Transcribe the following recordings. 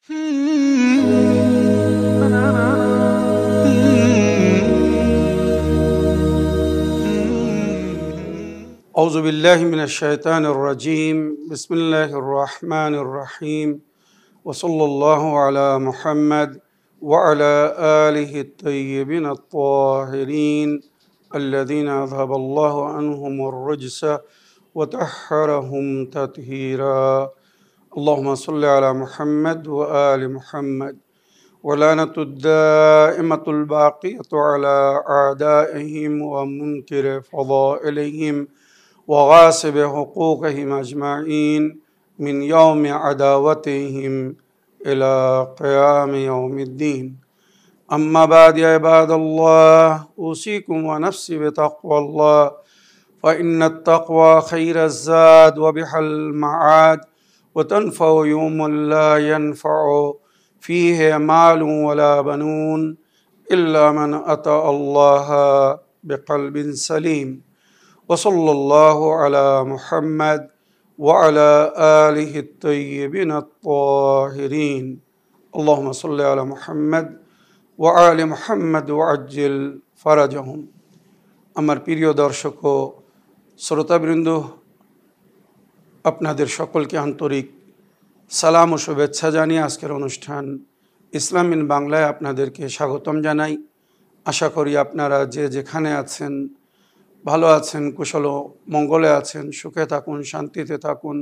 أعوذ بالله من الشيطان الرجيم بسم الله الرحمن الرحيم وصلى الله على محمد وعلى آله الطيبين الطاهرين الذين أذهب الله عنهم الرجس وطهرهم تطهيرا اللهم صل على محمد وآل محمد ولعنة الدائمة الباقية على أعدائهم ومنكر فضائلهم وغاصب حقوقهم أجمعين من يوم عداوتهم إلى قيام يوم الدين أما بعد يا عباد الله أوصيكم ونفسي بتقوى الله فإن التقوى خير الزاد وبها المعاد وتنفع يوم لا ينفع فيه مال ولا بنون إلا من أتى الله بقلب سليم وصلى الله على محمد وعلى آله الطيبين الطاهرين اللهم صل على محمد وآل محمد وعجل فرجهم আমার প্রিয় দর্শক ও শ্রোতাবৃন্দ, আপনাদের সকলকে আন্তরিক সালাম ও শুভেচ্ছা জানিয়ে আজকের অনুষ্ঠান ইসলাম ইন বাংলায় আপনাদেরকে স্বাগতম জানাই। আশা করি আপনারা যে যেখানে আছেন ভালো আছেন, কুশল মঙ্গলে আছেন, সুখে থাকুন, শান্তিতে থাকুন,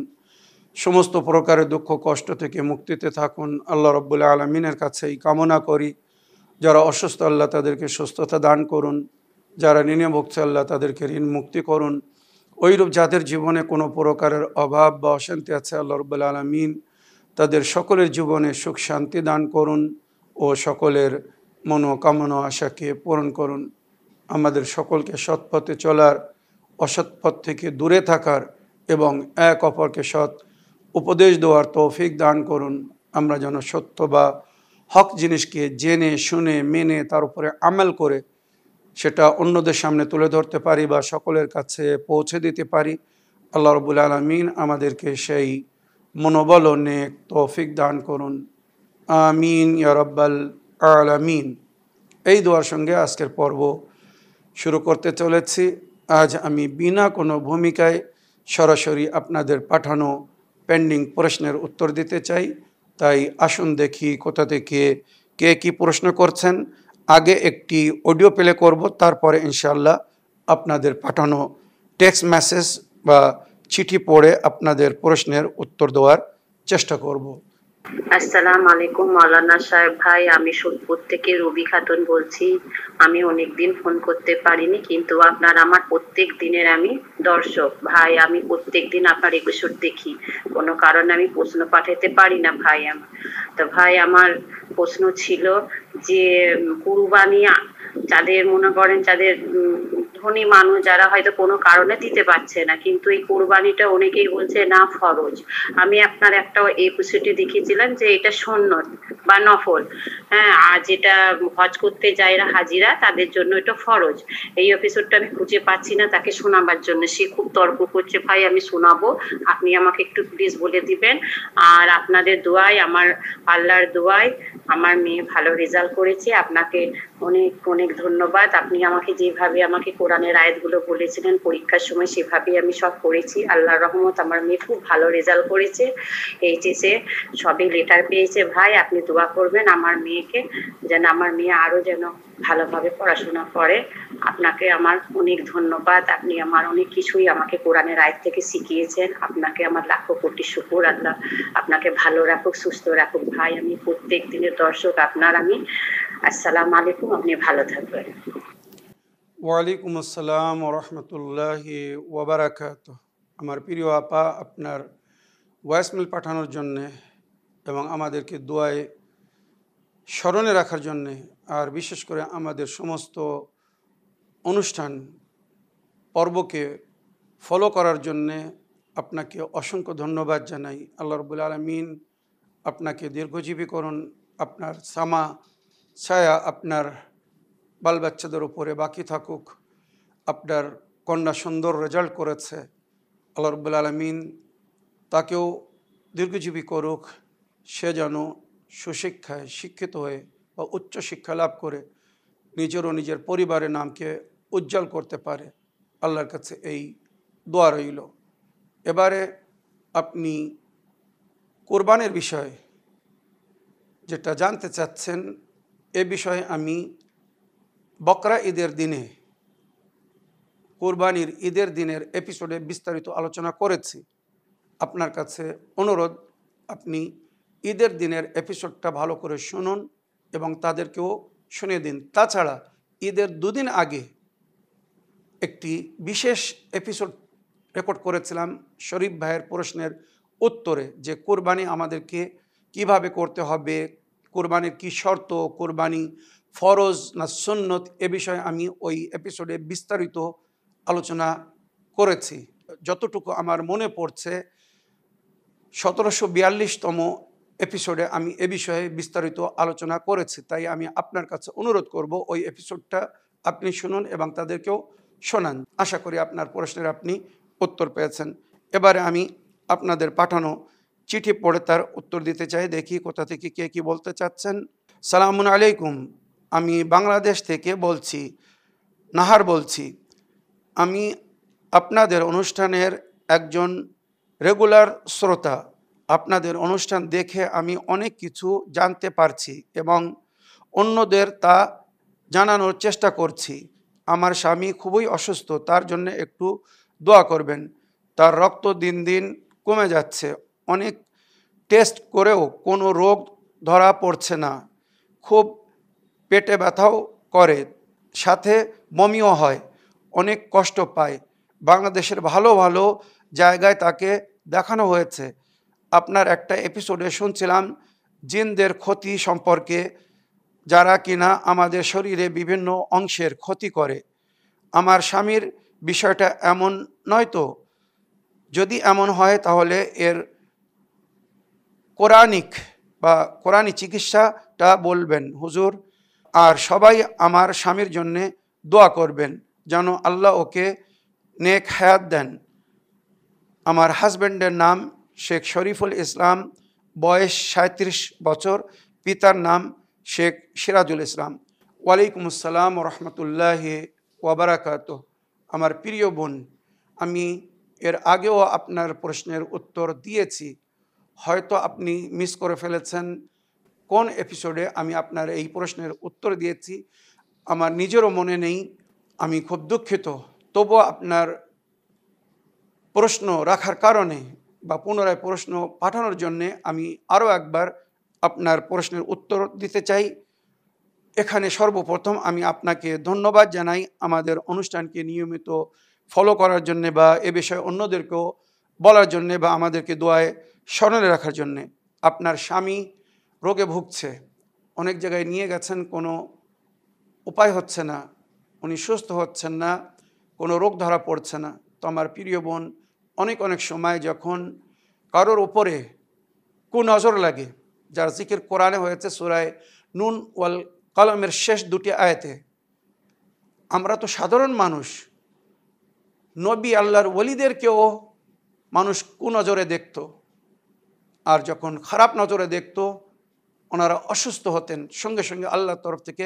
সমস্ত প্রকারের দুঃখ কষ্ট থেকে মুক্তিতে থাকুন। আল্লাহ রাব্বুল আলামিনের কাছে এই কামনা করি, যারা অসুস্থ আল্লাহ তাদেরকে সুস্থতা দান করুন, যারা ঋণে ভুগছে আল্লাহ তাদেরকে ঋণ মুক্তি করুন। ওইরূপ যাদের জীবনে কোনো প্রকারের অভাব বা অশান্তি আছে আল্লাহ রাব্বুল আলামিন তাদের সকলের জীবনে সুখ শান্তি দান করুন ও সকলের মনোকামনা আশাকে পূরণ করুন। আমাদের সকলকে সৎ পথে চলার, অসৎ পথ থেকে দূরে থাকার এবং এক অপরকে সৎ উপদেশ দেওয়ার তৌফিক দান করুন। আমরা যেন সত্য বা হক জিনিসকে জেনে শুনে মেনে তার উপরে আমল করে সেটা অন্যদের সামনে তুলে ধরতে পারি বা সকলের কাছে পৌঁছে দিতে পারি। আল্লাহ রাব্বুল আলামিন আমাদেরকে সেই মনোবল ও নেক তৌফিক দান করুন। আমিন ইয়া রাব্বাল আলামিন। এই দোয়ার সঙ্গে আজকের পর্ব শুরু করতে চলেছি। আজ আমি বিনা কোনো ভূমিকায় সরাসরি আপনাদের পাঠানো পেন্ডিং প্রশ্নের উত্তর দিতে চাই। তাই আসুন দেখি কোথা থেকে কে কী প্রশ্ন করছেন। আগে একটি অডিও প্লে করব, তারপরে ইনশাআল্লাহ আপনাদের পাঠানো টেক্সট মেসেজ বা চিঠি পড়ে আপনাদের প্রশ্নের উত্তর দেওয়ার চেষ্টা করব। আসসালামু আলাইকুম মাওলানা সাহেব ভাই, আমি সোদপুর থেকে রবি খাতুন বলছি। আমি অনেকদিন ফোন করতে পারিনি, কিন্তু আমার প্রত্যেক দিনের আমি দর্শক ভাই। আমি প্রত্যেক দিন আপনার এপিসোড দেখি, কোনো কারণে আমি প্রশ্ন পাঠাতে পারি না ভাই। তো ভাই আমার প্রশ্ন ছিল যে কুরবানি যাদের মনে করেন যাদের ধনী মানুষ যারা হয়তো কোনো কারণে দিতে পারছে না, কিন্তু এই কুরবানিটা অনেকেই বলছে না ফরজ। আমি আপনার একটা এপিসোডে দেখেছিলাম যে এটা সুন্নত বা নফল, হ্যাঁ, আর যেটা হজ করতে যায় হাজিরা তাদের জন্য এটা ফরজ। এই এপিসোডটা আমি খুঁজে পাচ্ছি না তাকে শোনাবার জন্য, সে খুব তর্ক করছে। ভাই আমি শোনাবো, আপনি আমাকে একটু প্লিজ বলে দিবেন। আর আপনাদের দোয়ায়, আমার আল্লাহর দোয়ায় আমার মেয়ে ভালো রেজাল্ট করেছে। আপনাকে অনেক অনেক ধন্যবাদ। আপনি আমাকে যেভাবে আমাকে কোরআনের আয়াতগুলো বলেছিলেন পরীক্ষার সময় সেভাবেই আমি সব করেছি। আল্লাহর রহমত, আমার মেয়ে খুব ভালো রেজাল্ট করেছে। এইচএসে সবই লেটার পেয়েছে। ভাই আপনি দোয়া করবেন আমার মেয়েকে, যেন আমার মেয়ে আরো যেন ভালোভাবে পড়াশোনা করে। আপনাকে আমার অনেক ধন্যবাদ। আপনি আমার অনেক কিছুই আমাকে কোরআনের আয়াত থেকে শিখিয়েছেন। আপনাকে আমার লাখো কোটি শুকর। আল্লাহ আপনাকে ভালো রাখুক, সুস্থ রাখুক। ভাই আমি প্রত্যেক দিনের দর্শক আপনার। আমি আসসালামু আলাইকুম, আপনি ভালো থাকবেন। ওয়ালাইকুম আসসালাম ওয়া রাহমাতুল্লাহি ওয়া বারাকাতুহু। আমার প্রিয় আপা, আপনার ভয়েসমেল পাঠানোর জন্যে এবং আমাদেরকে দোয়ায় স্মরণে রাখার জন্যে, আর বিশেষ করে আমাদের সমস্ত অনুষ্ঠান পর্বকে ফলো করার জন্যে আপনাকে অসংখ্য ধন্যবাদ জানাই। আল্লাহ রাব্বুল আলামিন আপনাকে দীর্ঘজীবী করুন, আপনার সামা ছায়া আপনার বাল বাচ্চাদের উপরে বাকি থাকুক। আপনার কন্যা সুন্দর রেজাল্ট করেছে, আল্লাহ রাব্বুল আলামিন তাকেও দীর্ঘজীবী করুক। সে যেন সুশিক্ষায় শিক্ষিত হয়ে বা উচ্চ শিক্ষা লাভ করে নিজের ও নিজের পরিবারের নামকে উজ্জ্বল করতে পারে। আল্লাহর কাছে এই দোয়া রইল। এবারে আপনি কোরবানির বিষয়ে যেটা জানতে চাচ্ছেন, এ বিষয়ে আমি বকরা ঈদের দিনে, কোরবানির ঈদের দিনের এপিসোডে বিস্তারিত আলোচনা করেছি। আপনার কাছে অনুরোধ, আপনি ঈদের দিনের এপিসোডটা ভালো করে শুনুন এবং তাদেরকেও শুনিয়ে দিন। তাছাড়া ঈদের দুদিন আগে একটি বিশেষ এপিসোড রেকর্ড করেছিলাম শরীফ ভাইয়ের প্রশ্নের উত্তরে, যে কোরবানি আমাদেরকে কিভাবে করতে হবে, কোরবানির কি শর্ত, কোরবানি ফরজ না সুন্নত, এ বিষয়ে আমি ওই এপিসোডে বিস্তারিত আলোচনা করেছি। যতটুকু আমার মনে পড়ছে 1742তম এপিসোডে আমি এ বিষয়ে বিস্তারিত আলোচনা করেছি। তাই আমি আপনার কাছে অনুরোধ করব ওই এপিসোডটা আপনি শুনুন এবং তাদেরকেও শোনান। আশা করি আপনার প্রশ্নের আপনি উত্তর পেয়েছেন। এবারে আমি আপনাদের পাঠানো চিঠি পড়ে তার উত্তর দিতে চাই। দেখি কোথা থেকে কে কি বলতে চাচ্ছেন। সালামুন আলাইকুম, আমি বাংলাদেশ থেকে বলছি, নাহার বলছি। আমি আপনাদের অনুষ্ঠানের একজন রেগুলার শ্রোতা। আপনাদের অনুষ্ঠান দেখে আমি অনেক কিছু জানতে পারছি এবং অন্যদের তা জানানোর চেষ্টা করছি। আমার স্বামী খুবই অসুস্থ, তার জন্য একটু দোয়া করবেন। তার রক্ত দিন দিন কমে যাচ্ছে, অনেক টেস্ট করেও কোনো রোগ ধরা পড়ছে না, খুব পেটে ব্যথাও করে, সাথে বমিও হয়, অনেক কষ্ট পায়। বাংলাদেশের ভালো ভালো জায়গায় তাকে দেখানো হয়েছে। আপনার একটা এপিসোডে শুনছিলাম জিনদের ক্ষতি সম্পর্কে, যারা কিনা আমাদের শরীরে বিভিন্ন অংশের ক্ষতি করে। আমার স্বামীর বিষয়টা এমন নয় তো? যদি এমন হয় তাহলে এর কোরআনি চিকিৎসাটা বলবেন হুজুর। আর সবাই আমার স্বামীর জন্যে দোয়া করবেন যেন আল্লাহ ওকে নেক হায়াত দেন। আমার হাজব্যান্ডের নাম শেখ শরীফুল ইসলাম, বয়স 37 বছর, পিতার নাম শেখ সিরাজুল ইসলাম। ওয়ালাইকুম আসসালাম রহমতুল্লাহি ওয়াবারাকাতুহ। আমার প্রিয় বোন, আমি এর আগেও আপনার প্রশ্নের উত্তর দিয়েছি, হয়তো আপনি মিস করে ফেলেছেন কোন এপিসোডে আমি আপনার এই প্রশ্নের উত্তর দিয়েছি। আমার নিজেরও মনে নেই, আমি খুব দুঃখিত। তবুও আপনার প্রশ্ন রাখার কারণে বা পুনরায় প্রশ্ন পাঠানোর জন্যে আমি আরও একবার আপনার প্রশ্নের উত্তর দিতে চাই। এখানে সর্বপ্রথম আমি আপনাকে ধন্যবাদ জানাই আমাদের অনুষ্ঠানকে নিয়মিত ফলো করার জন্যে বা এ বিষয়ে অন্যদেরকেও বলার জন্যে বা আমাদেরকে দোয়ায় স্মরণে রাখার জন্যে। আপনার স্বামী রোগে ভুগছে, অনেক জায়গায় নিয়ে গেছেন, কোনো উপায় হচ্ছে না, উনি সুস্থ হচ্ছেন না, কোনো রোগ ধরা পড়ছে না। তো আমার প্রিয় বোন, অনেক অনেক সময় যখন কারোর উপরে কুনজর লাগে, যার জিকির কোরআনে হয়েছে সূরায়ে নুন ওয়াল কলমের শেষ দুটি আয়াতে, আমরা তো সাধারণ মানুষ, নবী আল্লাহর ওলিদেরকেও মানুষ কুনজরে দেখত, আর যখন খারাপ নজরে দেখত ওনারা অসুস্থ হতেন, সঙ্গে সঙ্গে আল্লাহর তরফ থেকে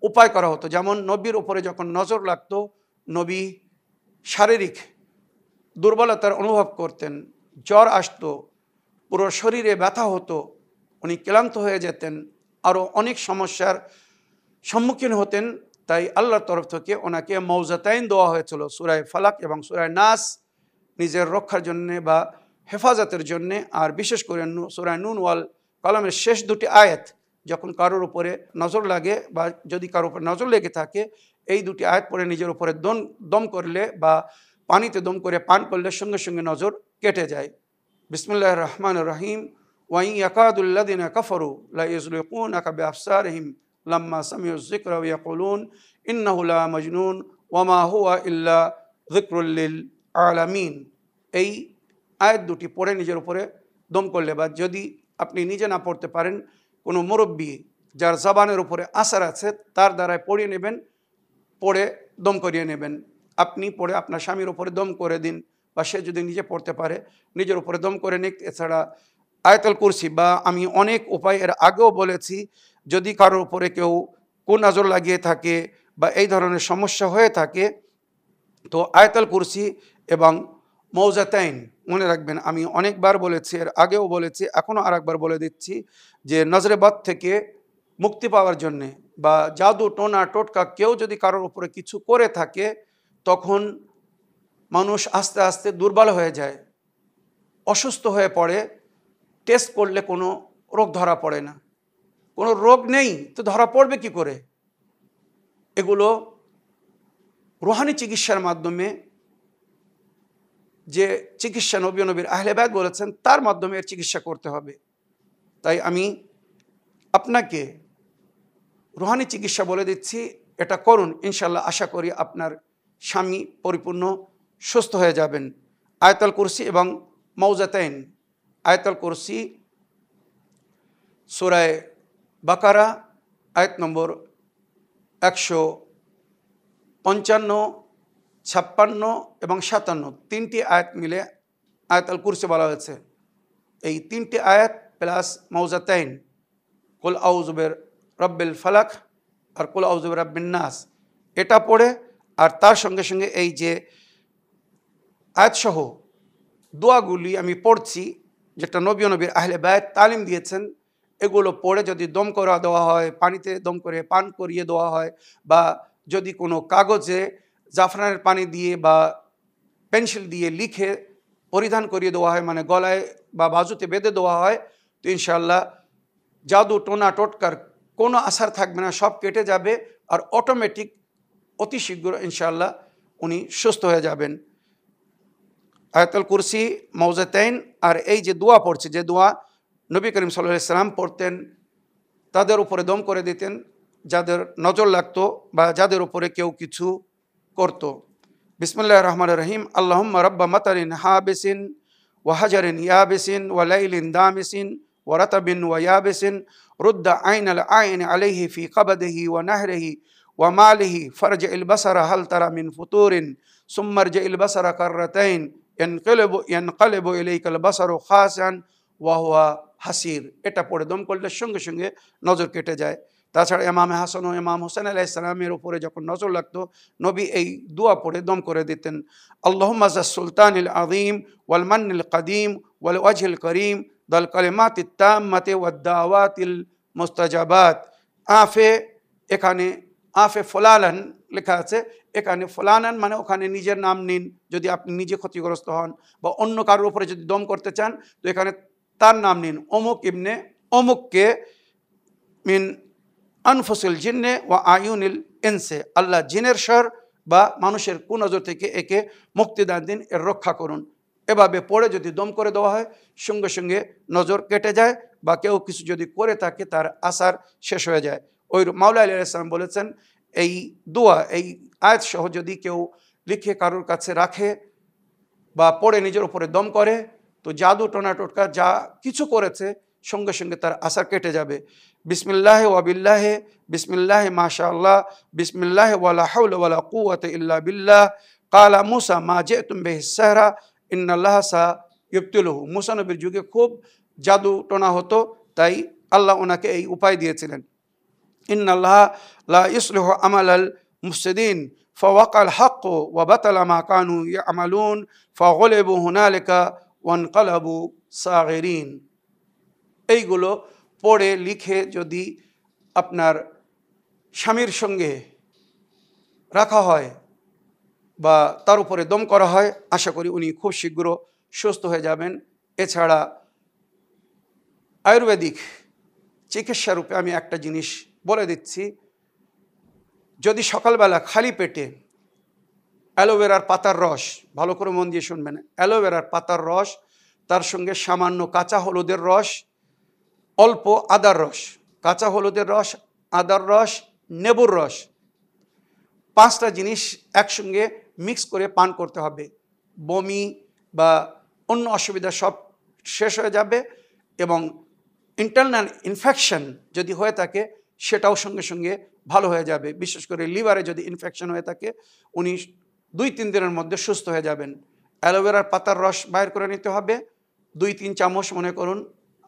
উপায় করা হতো। যেমন নবীর উপরে যখন নজর লাগতো, নবী শারীরিক দুর্বলতার অনুভব করতেন, জ্বর আসতো, পুরো শরীরে ব্যথা হতো, উনি ক্লান্ত হয়ে যেতেন, আরও অনেক সমস্যার সম্মুখীন হতেন। তাই আল্লাহর তরফ থেকে ওনাকে মৌজাতাইন দেওয়া হয়েছিল, সূরায়ে ফালাক এবং সূরায়ে নাস, নিজের রক্ষার জন্যে বা হেফাজতের জন্যে। আর বিশেষ করে সূরায়ে নুন ওয়াল কলমের শেষ দুটি আয়াত, যখন কারোর উপরে নজর লাগে বা যদি কারোর উপরে নজর লেগে থাকে, এই দুটি আয়াত পড়ে নিজের উপরে দম করলে বা পানিতে দম করে পান করলে সঙ্গে সঙ্গে নজর কেটে যায়। বিসমিল্লাহির রহমানির রহিম। ওয়াই ইয়াকাদুল্লাযিনা কাফারু লা ইযলিকুনাকা বিআবসারিহিম লাম্মা সামিউ যিকরা ওয়া ইয়াকুলুন ইন্নাহু লা মাজনুন ওয়া মা হুয়া ইল্লা যিকরুল লিল আলামিন। এই আয়াত দুটি পড়ে নিজের উপরে দম করলে, বা যদি আপনি নিজে না পড়তে পারেন, কোনো মুরব্বী যার জবানের উপরে আসার আছে তার দ্বারায় পড়িয়ে নেবেন, পড়ে দম করিয়ে নেবেন। আপনি পড়ে আপনার স্বামীর উপরে দম করে দিন, বা সে যদি নিজে পড়তে পারে নিজের উপরে দম করে নিক। এছাড়া আয়াতুল কুরসি, বা আমি অনেক উপায় এর আগেও বলেছি, যদি কারোর উপরে কেউ কুনজর লাগিয়ে থাকে বা এই ধরনের সমস্যা হয়ে থাকে, তো আয়াতুল কুরসি এবং মৌজাতাইন মনে রাখবেন। আমি অনেকবার বলেছি, এর আগেও বলেছি, এখনও আর একবার বলে দিচ্ছি, যে নজরে বদ থেকে মুক্তি পাওয়ার জন্যে বা জাদু টোনা টোটকা কেউ যদি কারোর উপরে কিছু করে থাকে, তখন মানুষ আস্তে আস্তে দুর্বল হয়ে যায়, অসুস্থ হয়ে পড়ে। টেস্ট করলে কোনো রোগ ধরা পড়ে না। কোনো রোগ নেই তো ধরা পড়বে কি করে? এগুলো রুহানি চিকিৎসার মাধ্যমে, যে চিকিৎসা নবীর আহলে বায়ত বলেছেন, তার মাধ্যমে এর চিকিৎসা করতে হবে। তাই আমি আপনাকে রুহানি চিকিৎসা বলে দিচ্ছি, এটা করুন, ইনশাল্লাহ আশা করি আপনার স্বামী পরিপূর্ণ সুস্থ হয়ে যাবেন। আয়াতুল কুরসি এবং মৌজাতাইন। আয়াতুল কুরসি সূরা বাকারা আয়াত নম্বর 155, 56 এবং 57, তিনটি আয়াত মিলে আয়াতুল কুরসি বলা হয়েছে। এই তিনটি আয়াত প্লাস মৌজাতাইন, কুল আউযু বিরাব্বিল ফালাক আর কুল আউযু বিরাব্বিন নাস, এটা পড়ে, আর তার সঙ্গে সঙ্গে এই যে আয়াতসহ দোয়াগুলি আমি পড়ছি, যেটা নবীর আহলে বায়ত তালিম দিয়েছেন, এগুলো পড়ে যদি দম করা দেওয়া হয়, পানিতে দম করে পান করিয়ে দেওয়া হয়, বা যদি কোনো কাগজে জাফরানের পানি দিয়ে বা পেন্সিল দিয়ে লিখে পরিধান করিয়ে দেওয়া হয়, মানে গলায় বা বাজুতে বেঁধে দেওয়া হয়, তো ইনশাআল্লাহ জাদু টোনা টোটকার কোনো আসার থাকবে না, সব কেটে যাবে, আর অটোমেটিক অতি শীঘ্র ইনশাআল্লাহ উনি সুস্থ হয়ে যাবেন। আয়াতুল কুরসি, মৌজাতাইন, আর এই যে দোয়া পড়ছে, যে দোয়া নবী করিম সাল্লাল্লাহু আলাইহি সাল্লাম পড়তেন, তাদের উপরে দম করে দিতেন যাদের নজর লাগতো বা যাদের উপরে কেউ কিছু করত। বিসমিল্লাহির রহমানির রহিম। আল্লাহুম্মা রাব্বা মাতারিন হাবিসিন ওয়া হাজারিন ইয়াবিসিন ওয়া লাইলিন দামিসিন ওয়া রাতাবিন ওয়া ইয়াবিসিন রুদ্দা আইনাল আইন আলাইহি ফি কবদিহি ওয়া নাহরিহি ওয়া মালিহি ফারজিল বাসারা হাল তারা মিন ফুতুরিন সুম্মা রজিল বাসারা কাররাতাইন ইয়ানকালিবু ইলাইকাল বাসারু খাসান ওয়া হুয়া হাসির। এটা পড়ে দম করলে সঙ্গে সঙ্গে নজর কেটে যায়। তাছাড়া ইমাম হাসান ও ইমাম হোসেন আলাইহিস সালামের উপরে যখন নজর লাগতো, নবী এই দোয়া পড়ে দম করে দিতেন। আল্লাহুম্মা জাস সুলতানিল আযীম ওয়াল মান্নিল কদীম ওয়াল ওয়াজহিল করিম দাল কালিমাতিত তাম্মাতি ওয়াদ দাওয়াতিল মুস্তাজাবাত। আফে, এখানে আফে ফলালান লেখা আছে, এখানে ফলানান মানে ওখানে নিজের নাম নিন যদি আপনি নিজে ক্ষতিগ্রস্ত হন, বা অন্য কারোর উপরে যদি দম করতে চান তো এখানে তার নাম নিন, অমুক ইবনে অমুককে, মিন আনফুসিল জিন্নে ওয়া আয়ুনিল ইনসে, আল্লাহ জিনের শর বা মানুষের কুনজর থেকে একে মুক্তিদান দিন, এর রক্ষা করুন। এভাবে পড়ে যদি দম করে দেওয়া হয়, সঙ্গে সঙ্গে নজর কেটে যায়, বা কেউ কিছু যদি করে থাকে তার আসার শেষ হয়ে যায়। ওই মাওলা আলাইহিস সালাম বলেছেন, এই দোয়া, এই আয়াত সহ যদি কেউ লিখে কারোর কাছে রাখে বা পড়ে নিজের উপরে দম করে, তো জাদু টোনা টোটকা যা কিছু করেছে সঙ্গে সঙ্গে তার আসার কেটে যাবে। বিসমিল্লাহে ওয়া বিল্লাহে, বিসমিল্লাহে মাশাআল্লাহ, বিসমিল্লাহে ওয়ালা হাওলা ওয়ালা কুওয়াতা ইল্লা বিল্লাহ, কালা মুসা মা জিতুম বিহিস সাহরা ইন্নাল্লাহা সাইয়ুবতিলুহু। মুসা নবীর যুগে খুব জাদু টোনা হতো, তাই আল্লাহ ওনাকে এই উপায় দিয়েছিলেন। ইন্নাল্লাহা লা ইসলিহু আমালাল মুফসিদিন ফাওয়াকাল হক ওয়া বাতালা মা কানু ইয়ামালুন ফাগলিবু হুনালিকা ওয়ানকালাবু সাগিরিন। এইগুলো পড়ে লিখে যদি আপনার স্বামীর সঙ্গে রাখা হয় বা তার উপরে দম করা হয়, আশা করি উনি খুব শীঘ্র সুস্থ হয়ে যাবেন। এছাড়া আয়ুর্বেদিক চিকিৎসা রূপে আমি একটা জিনিস বলে দিচ্ছি, যদি সকালবেলা খালি পেটে অ্যালোভেরার পাতার রস, ভালো করে মন দিয়ে শুনবেন, অ্যালোভেরার পাতার রস, তার সঙ্গে সামান্য কাঁচা হলুদের রস, অল্প আদার রস, কাঁচা হলুদের রস, আদার রস, নেবুর রস, 5টা জিনিস একসঙ্গে মিক্স করে পান করতে হবে। বমি বা অন্য অসুবিধা সব শেষ হয়ে যাবে, এবং ইন্টারনাল ইনফেকশন যদি হয়ে থাকে সেটাও সঙ্গে সঙ্গে ভালো হয়ে যাবে। বিশেষ করে লিভারে যদি ইনফেকশন হয়ে থাকে, উনি 2-3 দিনের মধ্যে সুস্থ হয়ে যাবেন। অ্যালোভেরার পাতার রস বাইর করে নিতে হবে, 2-3 চামচ মনে করুন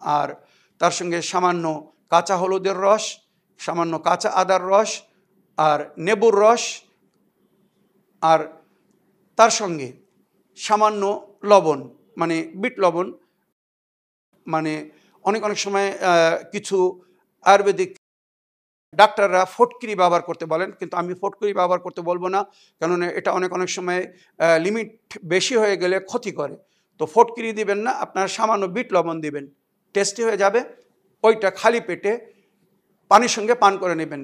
আর তার সঙ্গে সামান্য কাঁচা হলুদের রস, সামান্য কাঁচা আদার রস আর নেবুর রস, আর তার সঙ্গে সামান্য লবণ, মানে বিট লবণ, মানে অনেক সময় কিছু আয়ুর্বেদিক ডাক্তাররা ফটকিরি ব্যবহার করতে বলেন, কিন্তু আমি ফটকিরি ব্যবহার করতে বলবো না, কেননা এটা অনেক সময় লিমিট বেশি হয়ে গেলে ক্ষতি করে। তো ফটকিরি দিবেন না, আপনার সামান্য বিট লবণ দিবেন, টেস্টি হয়ে যাবে। ওইটা খালি পেটে পানির সঙ্গে পান করে নেবেন।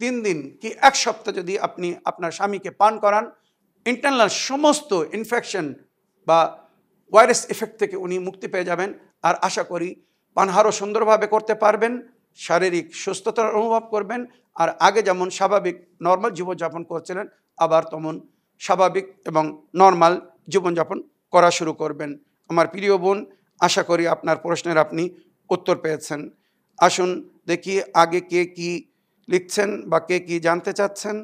3 দিন কি 1 সপ্তাহ যদি আপনি আপনার স্বামীকে পান করান, ইন্টারনাল সমস্ত ইনফেকশন বা ভাইরাস এফেক্ট থেকে উনি মুক্তি পেয়ে যাবেন। আর আশা করি পানাহারও সুন্দরভাবে করতে পারবেন, শারীরিক সুস্থতার অনুভব করবেন, আর আগে যেমন স্বাভাবিক নর্মাল জীবনযাপন করছিলেন আবার তেমন স্বাভাবিক এবং নর্মাল জীবনযাপন করা শুরু করবেন। আমার প্রিয় বোন, আশা করি আপনার প্রশ্নের আপনি উত্তর পেয়েছেন। আসুন দেখি আগে কে কি লিখছেন বা কে কি জানতে চাচ্ছেন।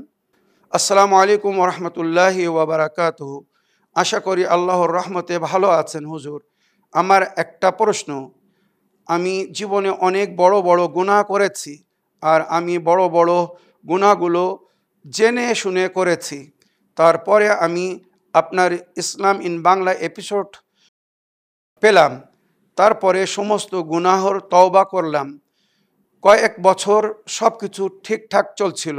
আসসালামু আলাইকুম ওরহমতুল্লাহি ওয়াবারাকাতুহু। আশা করি আল্লাহর রহমতে ভালো আছেন হুজুর। আমার একটা প্রশ্ন, আমি জীবনে অনেক বড় বড় গুনাহ করেছি, আর আমি বড় বড় গুনাহগুলো জেনে শুনে করেছি। তারপরে আমি আপনার ইসলাম ইন বাংলা এপিসোড পেলাম, তারপরে সমস্ত গুনাহর তওবা করলাম। কয়েক বছর সব কিছু ঠিকঠাক চলছিল,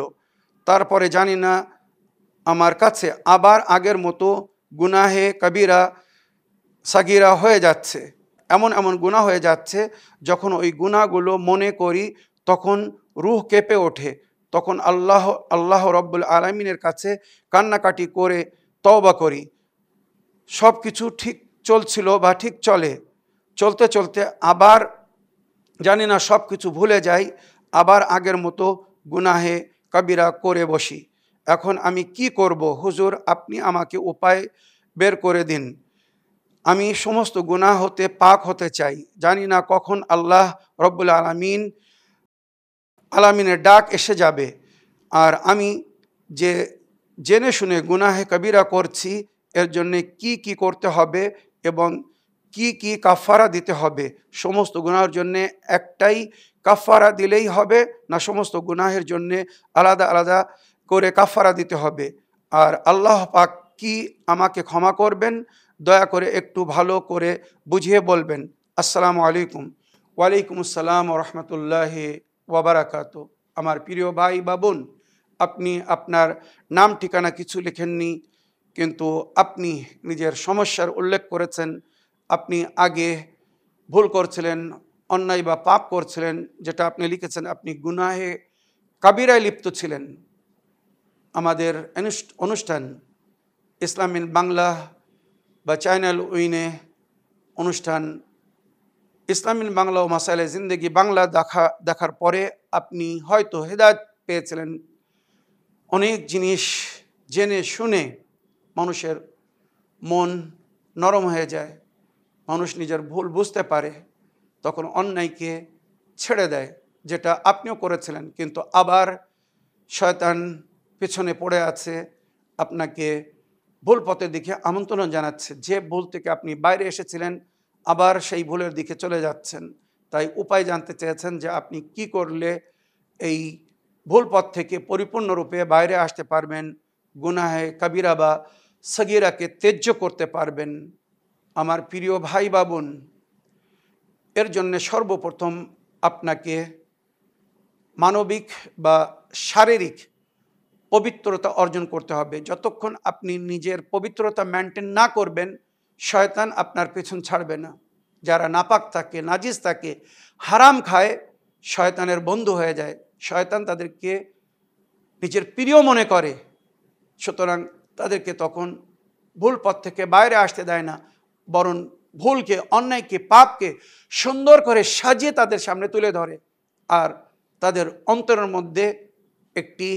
তারপরে জানি না আমার কাছে আবার আগের মতো গুনাহে কবিরা সাগিরা হয়ে যাচ্ছে। এমন গুনাহ হয়ে যাচ্ছে, যখন ওই গুনাহগুলো মনে করি তখন রূহ কেঁপে ওঠে। তখন আল্লাহ রব্বুল আলামিনের কাছে কান্নাকাটি করে তওবা করি। সব কিছু ঠিক চলছিল বা ঠিক চলতে চলতে আবার জানি না সব কিছু ভুলে যাই, আবার আগের মতো গুনাহে কবিরা করে বসি। এখন আমি কি করব হুজুর, আপনি আমাকে উপায় বের করে দিন। আমি সমস্ত গুনাহ হতে পাক হতে চাই। জানি না কখন আল্লাহ রব্বুল আলামিনের ডাক এসে যাবে, আর আমি যে জেনে শুনে গুনাহে কবিরা করছি এর জন্যে কি করতে হবে এবং কি কাফারা দিতে হবে। সমস্ত গুনাহের জন্যে একটাই কাফারা দিলেই হবে, না সমস্ত গুনাহের জন্যে আলাদা আলাদা করে কাফারা দিতে হবে? আর আল্লাহ পাক কি আমাকে ক্ষমা করবেন? দয়া করে একটু ভালো করে বুঝিয়ে বলবেন। আসসালামু আলাইকুম। ওয়ালাইকুম আসসালাম রহমতুল্লাহি ওয়াবারাকাতু। আমার প্রিয় ভাই বা বোন, আপনি আপনার নাম ঠিকানা কিছু লেখেননি, কিন্তু আপনি নিজের সমস্যার উল্লেখ করেছেন। আপনি আগে ভুল করছিলেন, অন্যায় বা পাপ করছিলেন, যেটা আপনি লিখেছেন আপনি গুনাহে কাবিরায় লিপ্ত ছিলেন। আমাদের অনুষ্ঠান ইসলাম ইন বাংলা বা চ্যানেল উইনে অনুষ্ঠান ইসলাম ইন বাংলা ও মাসাইলে জিন্দেগি বাংলা দেখার পরে আপনি হয়তো হেদায়েত পেয়েছিলেন। অনেক জিনিস জেনে শুনে মানুষের মন নরম হয়ে যায়, মানুষ নিজের ভুল বুঝতে পারে, তখন অন্যায়কে ছেড়ে দেয়, যেটা আপনিও করেছিলেন। কিন্তু আবার শয়তান পেছনে পড়ে আছে, আপনাকে ভুল পথের দিকে আমন্ত্রণ জানাচ্ছে। যে ভুল থেকে আপনি বাইরে এসেছিলেন, আবার সেই ভুলের দিকে চলে যাচ্ছেন। তাই উপায় জানতে চেয়েছেন যে আপনি কি করলে এই ভুল পথ থেকে পরিপূর্ণরূপে বাইরে আসতে পারবেন, গুনাহে কবিরা বা সগীরাকে ত্যায্য করতে পারবেন। আমার প্রিয় ভাই বা বোন, এর জন্যে সর্বপ্রথম আপনাকে মানবিক বা শারীরিক পবিত্রতা অর্জন করতে হবে। যতক্ষণ আপনি নিজের পবিত্রতা মেনটেন না করবেন, শয়তান আপনার পেছন ছাড়বে না। যারা নাপাক থাকে, নাজিস থাকে, হারাম খায়, শয়তানের বন্ধু হয়ে যায়। শয়তান তাদেরকে নিজের প্রিয় মনে করে, সুতরাং তাদেরকে তখন ভুল পথ থেকে বাইরে আসতে দেয় না, বরং ভুলকে, অন্যায়কে, পাপকে সুন্দর করে সাজিয়ে তাদের সামনে তুলে ধরে, আর তাদের অন্তরের মধ্যে একটি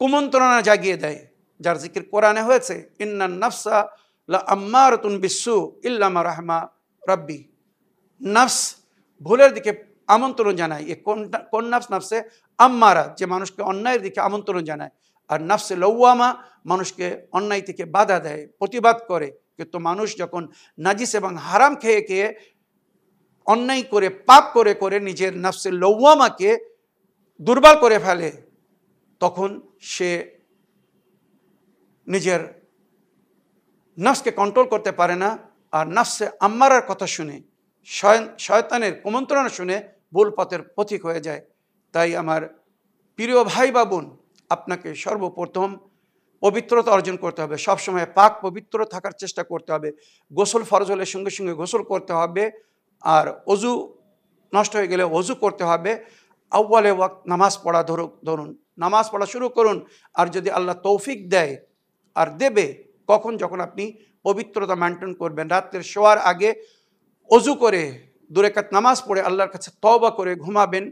কুমন্ত্রণা জাগিয়ে দেয়, যার জিকির কোরআনে হয়েছে, ইন্নান নাফসা লা আম্মারাতুন বিসসু ইল্লা মা রাহমা রাব্বি। নফস ভুলের দিকে আমন্ত্রণ জানায়। কোন নফস? নফসে আম্মারা, যে মানুষকে অন্যায়ের দিকে আমন্ত্রণ জানায়, আর নফসে লওয়ামা মানুষকে অন্যায় থেকে বাধা দেয়, প্রতিবাদ করে। কিন্তু মানুষ যখন নাজিস এবং হারাম খেয়ে অন্যায় করে পাপ করে করে নিজের নফসে লওয়ামাকে দুর্বল করে ফেলে, তখন সে নিজের নফসকে কন্ট্রোল করতে পারে না, আর নফসে আম্মারার কথা শুনে, শয়তানের কুমন্ত্রণা শুনে ভুল পথের পথিক হয়ে যায়। তাই আমার প্রিয় ভাই বা বোন, আপনাকে সর্বপ্রথম পবিত্রতা অর্জন করতে হবে, সবসময় পাক পবিত্র থাকার চেষ্টা করতে হবে। গোসল ফরজ হলে সঙ্গে সঙ্গে গোসল করতে হবে, আর অজু নষ্ট হয়ে গেলে অজু করতে হবে। আউ্বালে ওয়াক্ত নামাজ পড়া ধরুন, নামাজ পড়া শুরু করুন। আর যদি আল্লাহ তৌফিক দেয়, আর দেবে কখন, যখন আপনি পবিত্রতা মেনটেন করবেন, রাত্রের শোয়ার আগে অজু করে 2 রাকাত নামাজ পড়ে আল্লাহর কাছে তওবা করে ঘুমাবেন,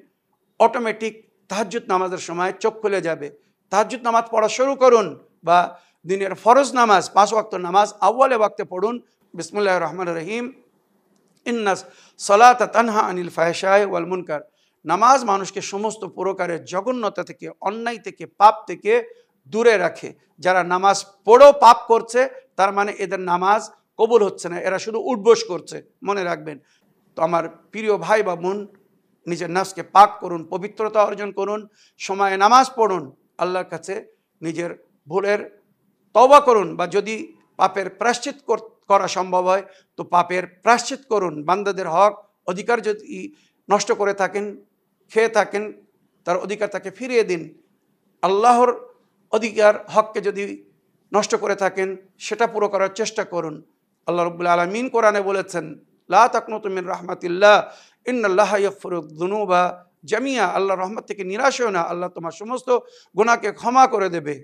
অটোমেটিক তাহাজ্জুদ নামাজের সময় চোখ খুলে যাবে। তাহাজ্জুদ নামাজ পড়া শুরু করুন, বা দিনের ফরজ নামাজ 5 ওয়াক্ত নামাজ আউ্বালে ওয়াক্তে পড়ুন। বিসমিল্লাহির রহমানির রহিম। ইন্নাস সালাতা তানহা আনিল ফাহশাই ওয়াল মুনকার। নামাজ মানুষকে সমস্ত প্রকারের জঘন্যতা থেকে, অন্যায় থেকে, পাপ থেকে দূরে রাখে। যারা নামাজ পড়েও পাপ করছে, তার মানে এদের নামাজ কবুল হচ্ছে না, এরা শুধু উঠবোস করছে, মনে রাখবেন। তো আমার প্রিয় ভাই বা বোন, নিজের নফসকে পাক করুন, পবিত্রতা অর্জন করুন, সময়ে নামাজ পড়ুন, আল্লাহর কাছে নিজের ভুলের তওবা করুন, বা যদি পাপের প্রায়শ্চিত করা সম্ভব হয় তো পাপের প্রায়শ্চিত করুন। বান্দাদের হক অধিকার যদি নষ্ট করে থাকেন, খেয়ে থাকেন, তার অধিকার তাকে ফিরিয়ে দিন। আল্লাহর অধিকার হককে যদি নষ্ট করে থাকেন, সেটা পুরো করার চেষ্টা করুন। আল্লাহ রাব্বুল আলামিন কোরআনে বলেছেন, লা তাকনুতু মিন রাহমাতিল্লাহ ইন্নাল্লাহা ইয়াগফিরুয যুনুবা জামিয়া। আল্লাহর রহমত থেকে নিরাশ হও না, আল্লাহ তোমার সমস্ত গুনাহকে ক্ষমা করে দেবে।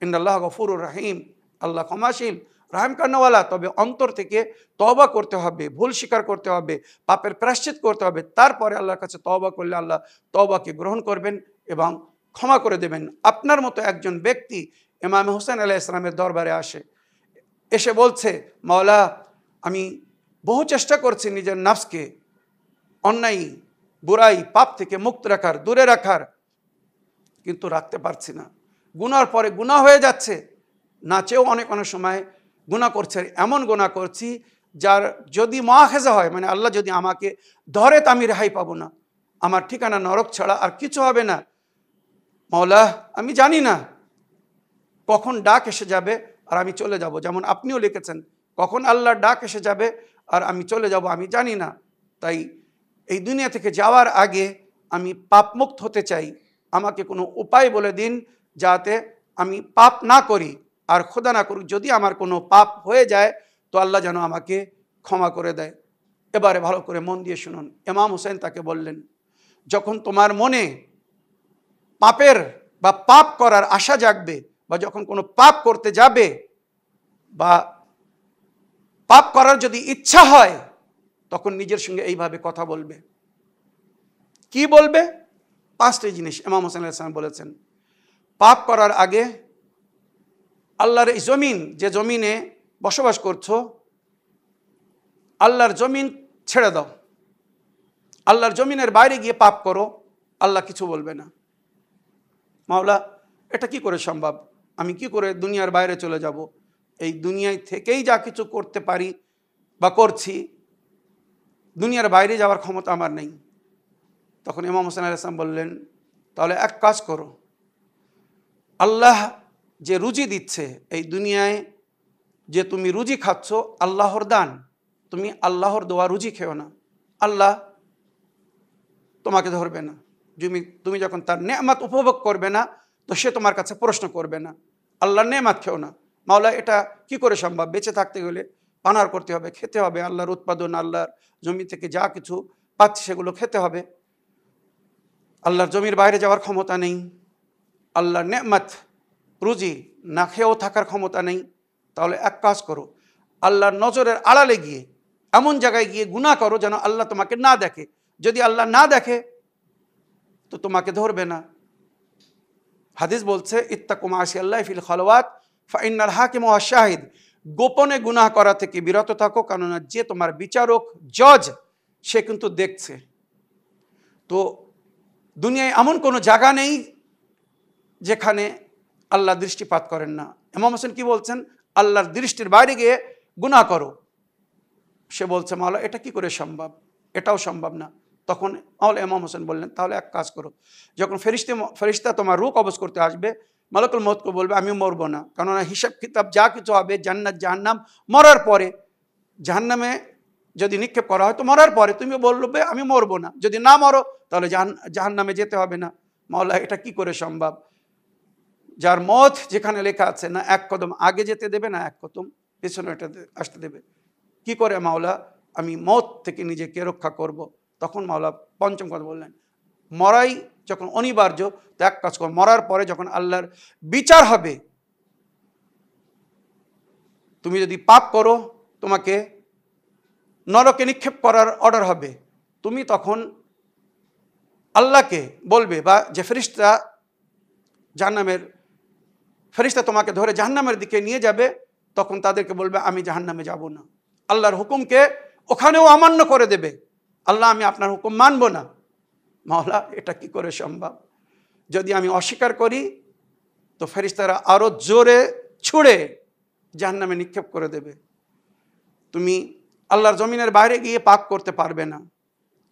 ইন্নাল্লাহা গফুরুর রহিম, আল্লাহ ক্ষমাশীল, রহম কান্নাওয়ালা। তবে অন্তর থেকে তওবা করতে হবে, ভুল স্বীকার করতে হবে, পাপের প্রায়শ্চিত করতে হবে। তারপরে আল্লাহর কাছে তওবা করলে আল্লাহ তওবাকে গ্রহণ করবেন এবং ক্ষমা করে দেবেন। আপনার মতো একজন ব্যক্তি ইমাম হোসেন আলাইহিস সালামের দরবারে এসে বলছে, মাওলা, আমি বহু চেষ্টা করছি নিজের নফসকে অন্যায়, বুরাই, পাপ থেকে মুক্ত রাখার, দূরে রাখার, কিন্তু রাখতে পারছি না। গুনার পরে গুনাহ হয়ে যাচ্ছে, না চেয়েও অনেক সময় গুনাহ করছে। এমন গুনাহ করছি যার যদি মুআখাযা হয়, মানে আল্লাহ যদি আমাকে ধরে, তো আমি রেহাই পাবো না, আমার ঠিকানা নরক ছাড়া আর কিছু হবে না। মাওলা, আমি জানি না কখন ডাক এসে যাবে আর আমি চলে যাব। যেমন আপনিও লিখেছেন, কখন আল্লাহর ডাক এসে যাবে আর আমি চলে যাব আমি জানি না। তাই এই দুনিয়া থেকে যাওয়ার আগে আমি পাপমুক্ত হতে চাই। আমাকে কোনো উপায় বলে দিন যাতে আমি পাপ না করি, আর খোদা না করুক যদি আমার কোনো পাপ হয়ে যায় তো আল্লাহ যেন আমাকে ক্ষমা করে দেয়। এবারে ভালো করে মন দিয়ে শুনুন। ইমাম হোসেন তাকে বললেন, যখন তোমার মনে পাপের বা পাপ করার আশা জাগবে, বা যখন কোনো পাপ করতে যাবে, বা পাপ করার যদি ইচ্ছা হয়, তখন নিজের সঙ্গে এইভাবে কথা বলবে। কি বলবে? 5টি জিনিস ইমাম হোসেন আলাইহিস সালাম বলেছেন। পাপ করার আগে আল্লাহর এই জমিন, যে জমিনে বসবাস করছো, আল্লাহর জমিন ছেড়ে দাও। আল্লাহর জমিনের বাইরে গিয়ে পাপ করো, আল্লাহ কিছু বলবে না। মাওলা, এটা কি করে সম্ভব? আমি কি করে দুনিয়ার বাইরে চলে যাব? এই দুনিয়ায় থেকেই যা কিছু করতে পারি বা করছি, দুনিয়ার বাইরে যাওয়ার ক্ষমতা আমার নেই। তখন ইমাম হোসেন আলাইহিস সালাম বললেন, তাহলে এক কাজ করো, আল্লাহ যে রুজি দিচ্ছে, এই দুনিয়ায় যে তুমি রুজি খাচ্ছ, আল্লাহর দান, তুমি আল্লাহর দেওয়া রুজি খেও না, আল্লাহ তোমাকে ধরবে না। তুমি যখন তার নেয়ামত উপভোগ করবে না, তো সে তোমার কাছে প্রশ্ন করবে না। আল্লাহর নেয়ামত খেও না। মাওলা, এটা কি করে সম্ভব? বেঁচে থাকতে গেলে পানার করতে হবে, খেতে হবে, আল্লাহর উৎপাদন, আল্লাহর জমি থেকে যা কিছু পাচ্ছি সেগুলো খেতে হবে। আল্লাহর জমির বাইরে যাওয়ার ক্ষমতা নেই, আল্লাহর নেয়ামত রুজি না খেয়েও থাকার ক্ষমতা নেই। তাহলে এক কাজ করো, আল্লাহর নজরের আড়ালে গিয়ে এমন জায়গায় গিয়ে গুনাহ করো যেন আল্লাহ তোমাকে না দেখে। যদি আল্লাহ না দেখে তো তোমাকে ধরবে না। হাদিস বলছে, ইত্তাকু মাসিয়াল্লাহি ফিল খালওয়াত ফাইন্নাল হাকিমু ওয়াশ শাহিদ। গোপনে গুনাহ করা থেকে বিরত থাকো, কেননা যে তোমার বিচারক, জজ, সে কিন্তু দেখছে। তো দুনিয়ায় এমন কোনো জায়গা নেই যেখানে আল্লাহ দৃষ্টিপাত করেন না। ইমাম হোসেন কি বলছেন? আল্লাহর দৃষ্টির বাইরে গিয়ে গুনাহ করো। সে বলছে, মাওলা, এটা কি করে সম্ভব? এটাও সম্ভব না। তখন মাওলানা ইমাম হোসেন বললেন, তাহলে এক কাজ করো, যখন ফেরেশতা তোমার রূহ কবজ করতে আসবে, মালাকুল মউতকে বলবে আমি মরবো না, কেননা হিসাব কিতাব যা কিছু হবে জান্নাত জাহান্নাম মরার পরে, জাহান্নামে যদি নিক্ষেপ করা হয় তো মরার পরে তুমি বলবে আমি মরবো না, যদি না মরো তাহলে জাহান্নামে যেতে হবে না। মাওলা এটা কি করে সম্ভব? যার মত যেখানে লেখা আছে, না এক কদম আগে যেতে দেবে না এক কদম পেছনে এটা আসতে দেবে, কি করে মাওলা আমি মত থেকে নিজেকে রক্ষা করব? তখন মাওলা পঞ্চম কথা বললেন, মরাই যখন অনিবার্য, তো এক কাজ কর, মরার পরে যখন আল্লাহর বিচার হবে, তুমি যদি পাপ করো তোমাকে নরকে নিক্ষেপ করার অর্ডার হবে, তুমি তখন আল্লাহকে বলবে, বা যে ফেরেশতা জাহান্নামের ফেরেশতা তোমাকে ধরে জাহান্নামের দিকে নিয়ে যাবে, তখন তাদেরকে বলবে আমি জাহান্নামে যাব না, আল্লাহর হুকুমকে ওখানেও অমান্য করে দেবে, আল্লাহ আমি আপনার হুকুম মানব না। মাওলা এটা কি করে সম্ভব? যদি আমি অস্বীকার করি তো ফেরেশতারা আরো জোরে ছুঁড়ে জাহান্নামে নিক্ষেপ করে দেবে। তুমি আল্লাহর জমিনের বাইরে গিয়ে পাপ করতে পারবে না,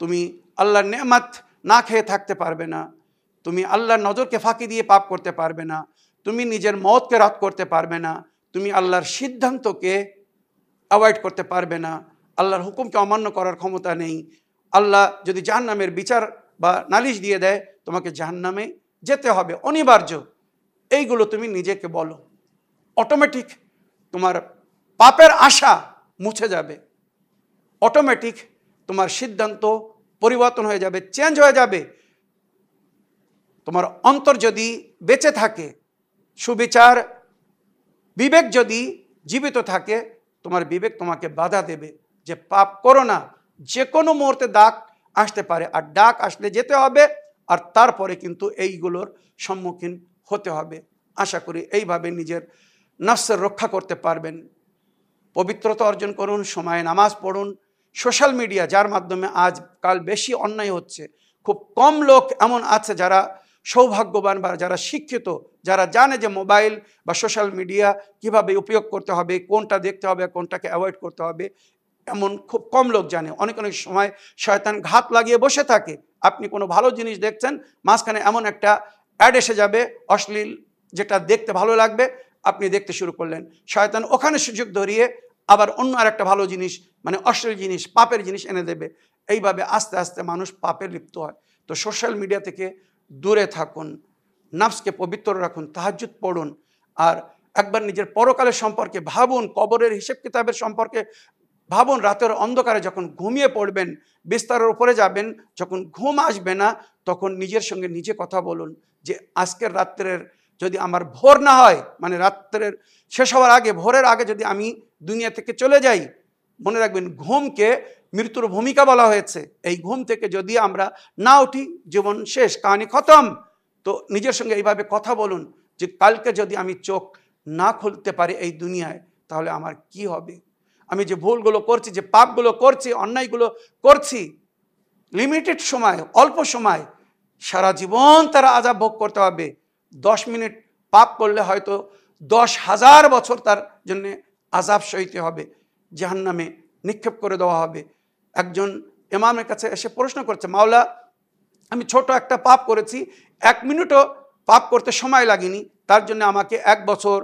তুমি আল্লাহর নেয়ামত না খেয়ে থাকতে পারবে না, তুমি আল্লাহর নজরকে ফাঁকি দিয়ে পাপ করতে পারবে না, তুমি নিজের মতকে রদ করতে পারবে না, তুমি আল্লাহর সিদ্ধান্তকে অ্যাভয়েড করতে পারবে না, আল্লাহর হুকুমকে অমান্য করার ক্ষমতা নেই। আল্লাহ যদি জাহান্নামের বিচার বা নালিশ দিয়ে দেয়, তোমাকে জাহান্নামে যেতে হবে অনিবার্য, এইগুলো তুমি নিজেকে বলো, অটোমেটিক তোমার পাপের আশা মুছে যাবে, অটোমেটিক তোমার সিদ্ধান্ত পরিবর্তন হয়ে যাবে, চেঞ্জ হয়ে যাবে। তোমার অন্তর যদি বেঁচে থাকে, সুবিচার বিবেক যদি জীবিত থাকে, তোমার বিবেক তোমাকে বাধা দেবে যে পাপ করো না, যে কোনো মুহূর্তে ডাক আসতে পারে, আর ডাক আসলে যেতে হবে, আর তারপরে কিন্তু এইগুলোর সম্মুখীন হতে হবে। আশা করি এইভাবে নিজের নফসের রক্ষা করতে পারবেন। পবিত্রতা অর্জন করুন, সময়ে নামাজ পড়ুন। সোশ্যাল মিডিয়া যার মাধ্যমে আজকাল বেশি অন্যায় হচ্ছে, খুব কম লোক এমন আছে যারা সৌভাগ্যবান বা যারা শিক্ষিত, যারা জানে যে মোবাইল বা সোশ্যাল মিডিয়া কিভাবে উপয়োগ করতে হবে, কোনটা দেখতে হবে, কোনটাকে অ্যাভয়েড করতে হবে, এমন খুব কম লোক জানে। অনেক অনেক সময় শয়তান ঘাত লাগিয়ে বসে থাকে, আপনি কোনো ভালো জিনিস দেখছেন, মাঝখানে এমন একটা অ্যাড এসে যাবে অশ্লীল, যেটা দেখতে ভালো লাগবে, আপনি দেখতে শুরু করলেন, শয়তান ওখানে সুযোগ ধরিয়ে আবার অন্য আর একটা ভালো জিনিস, মানে অশ্লীল জিনিস, পাপের জিনিস এনে দেবে। এইভাবে আস্তে আস্তে মানুষ পাপে লিপ্ত হয়। তো সোশ্যাল মিডিয়া থেকে দূরে থাকুন, নফসকে পবিত্র রাখুন, তাহাজ্জুদ পড়ুন, আর একবার নিজের পরকালের সম্পর্কে ভাবুন, কবরের হিসেব কিতাবের সম্পর্কে ভাবুন। রাতের অন্ধকারে যখন ঘুমিয়ে পড়বেন, বিস্তারের উপরে যাবেন, যখন ঘুম আসবে না, তখন নিজের সঙ্গে নিজে কথা বলুন যে আজকের রাত্রের যদি আমার ভোর না হয়, মানে রাত্রের শেষ হওয়ার আগে, ভোরের আগে যদি আমি দুনিয়া থেকে চলে যাই, মনে রাখবেন ঘুমকে মৃত্যুর ভূমিকা বলা হয়েছে, এই ঘুম থেকে যদি আমরা না উঠি, জীবন শেষ, কাহিনী খতম। তো নিজের সঙ্গে এইভাবে কথা বলুন যে কালকে যদি আমি চোখ না খুলতে পারি এই দুনিয়ায়, তাহলে আমার কি হবে? আমি যে ভুলগুলো করছি, যে পাপগুলো করছি, অন্যায়গুলো করছি, লিমিটেড সময়, অল্প সময়, সারা জীবন তারা আযাব ভোগ করতে হবে। 10 মিনিট পাপ করলে হয়তো 10,000 বছর তার জন্য আযাব সইতে হবে, জাহান্নামে নিক্ষেপ করে দেওয়া হবে। একজন ইমামের কাছে এসে প্রশ্ন করছে, মাওলা আমি ছোট একটা পাপ করেছি, 1 মিনিটও পাপ করতে সময় লাগেনি, তার জন্য আমাকে 1 বছর,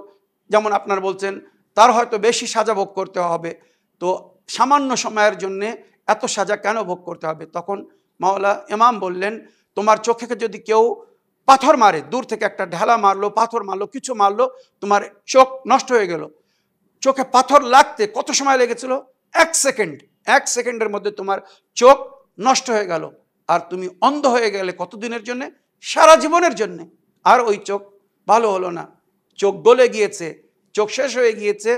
যেমন আপনার বলছেন, তার হয়তো বেশি সাজা ভোগ করতে হবে, তো সামান্য সময়ের জন্যে এত সাজা কেন ভোগ করতে হবে? তখন মাওলা ইমাম বললেন, তোমার চোখে যদি কেউ পাথর মারে, দূর থেকে একটা ঢেলা মারলো, পাথর মারলো, কিছু মারলো, তোমার চোখ নষ্ট হয়ে গেল। চোখে পাথর লাগতে কত সময় লেগেছিল? 1 সেকেন্ড। 1 সেকেন্ডের মধ্যে তোমার চোখ নষ্ট হয়ে গেল। আর তুমি অন্ধ হয়ে গেলে কতদিনের জন্যে? সারা জীবনের জন্যে। আর ওই চোখ ভালো হলো না, চোখ গলে গিয়েছে, চোখ শেষ হয়ে গিয়েছে,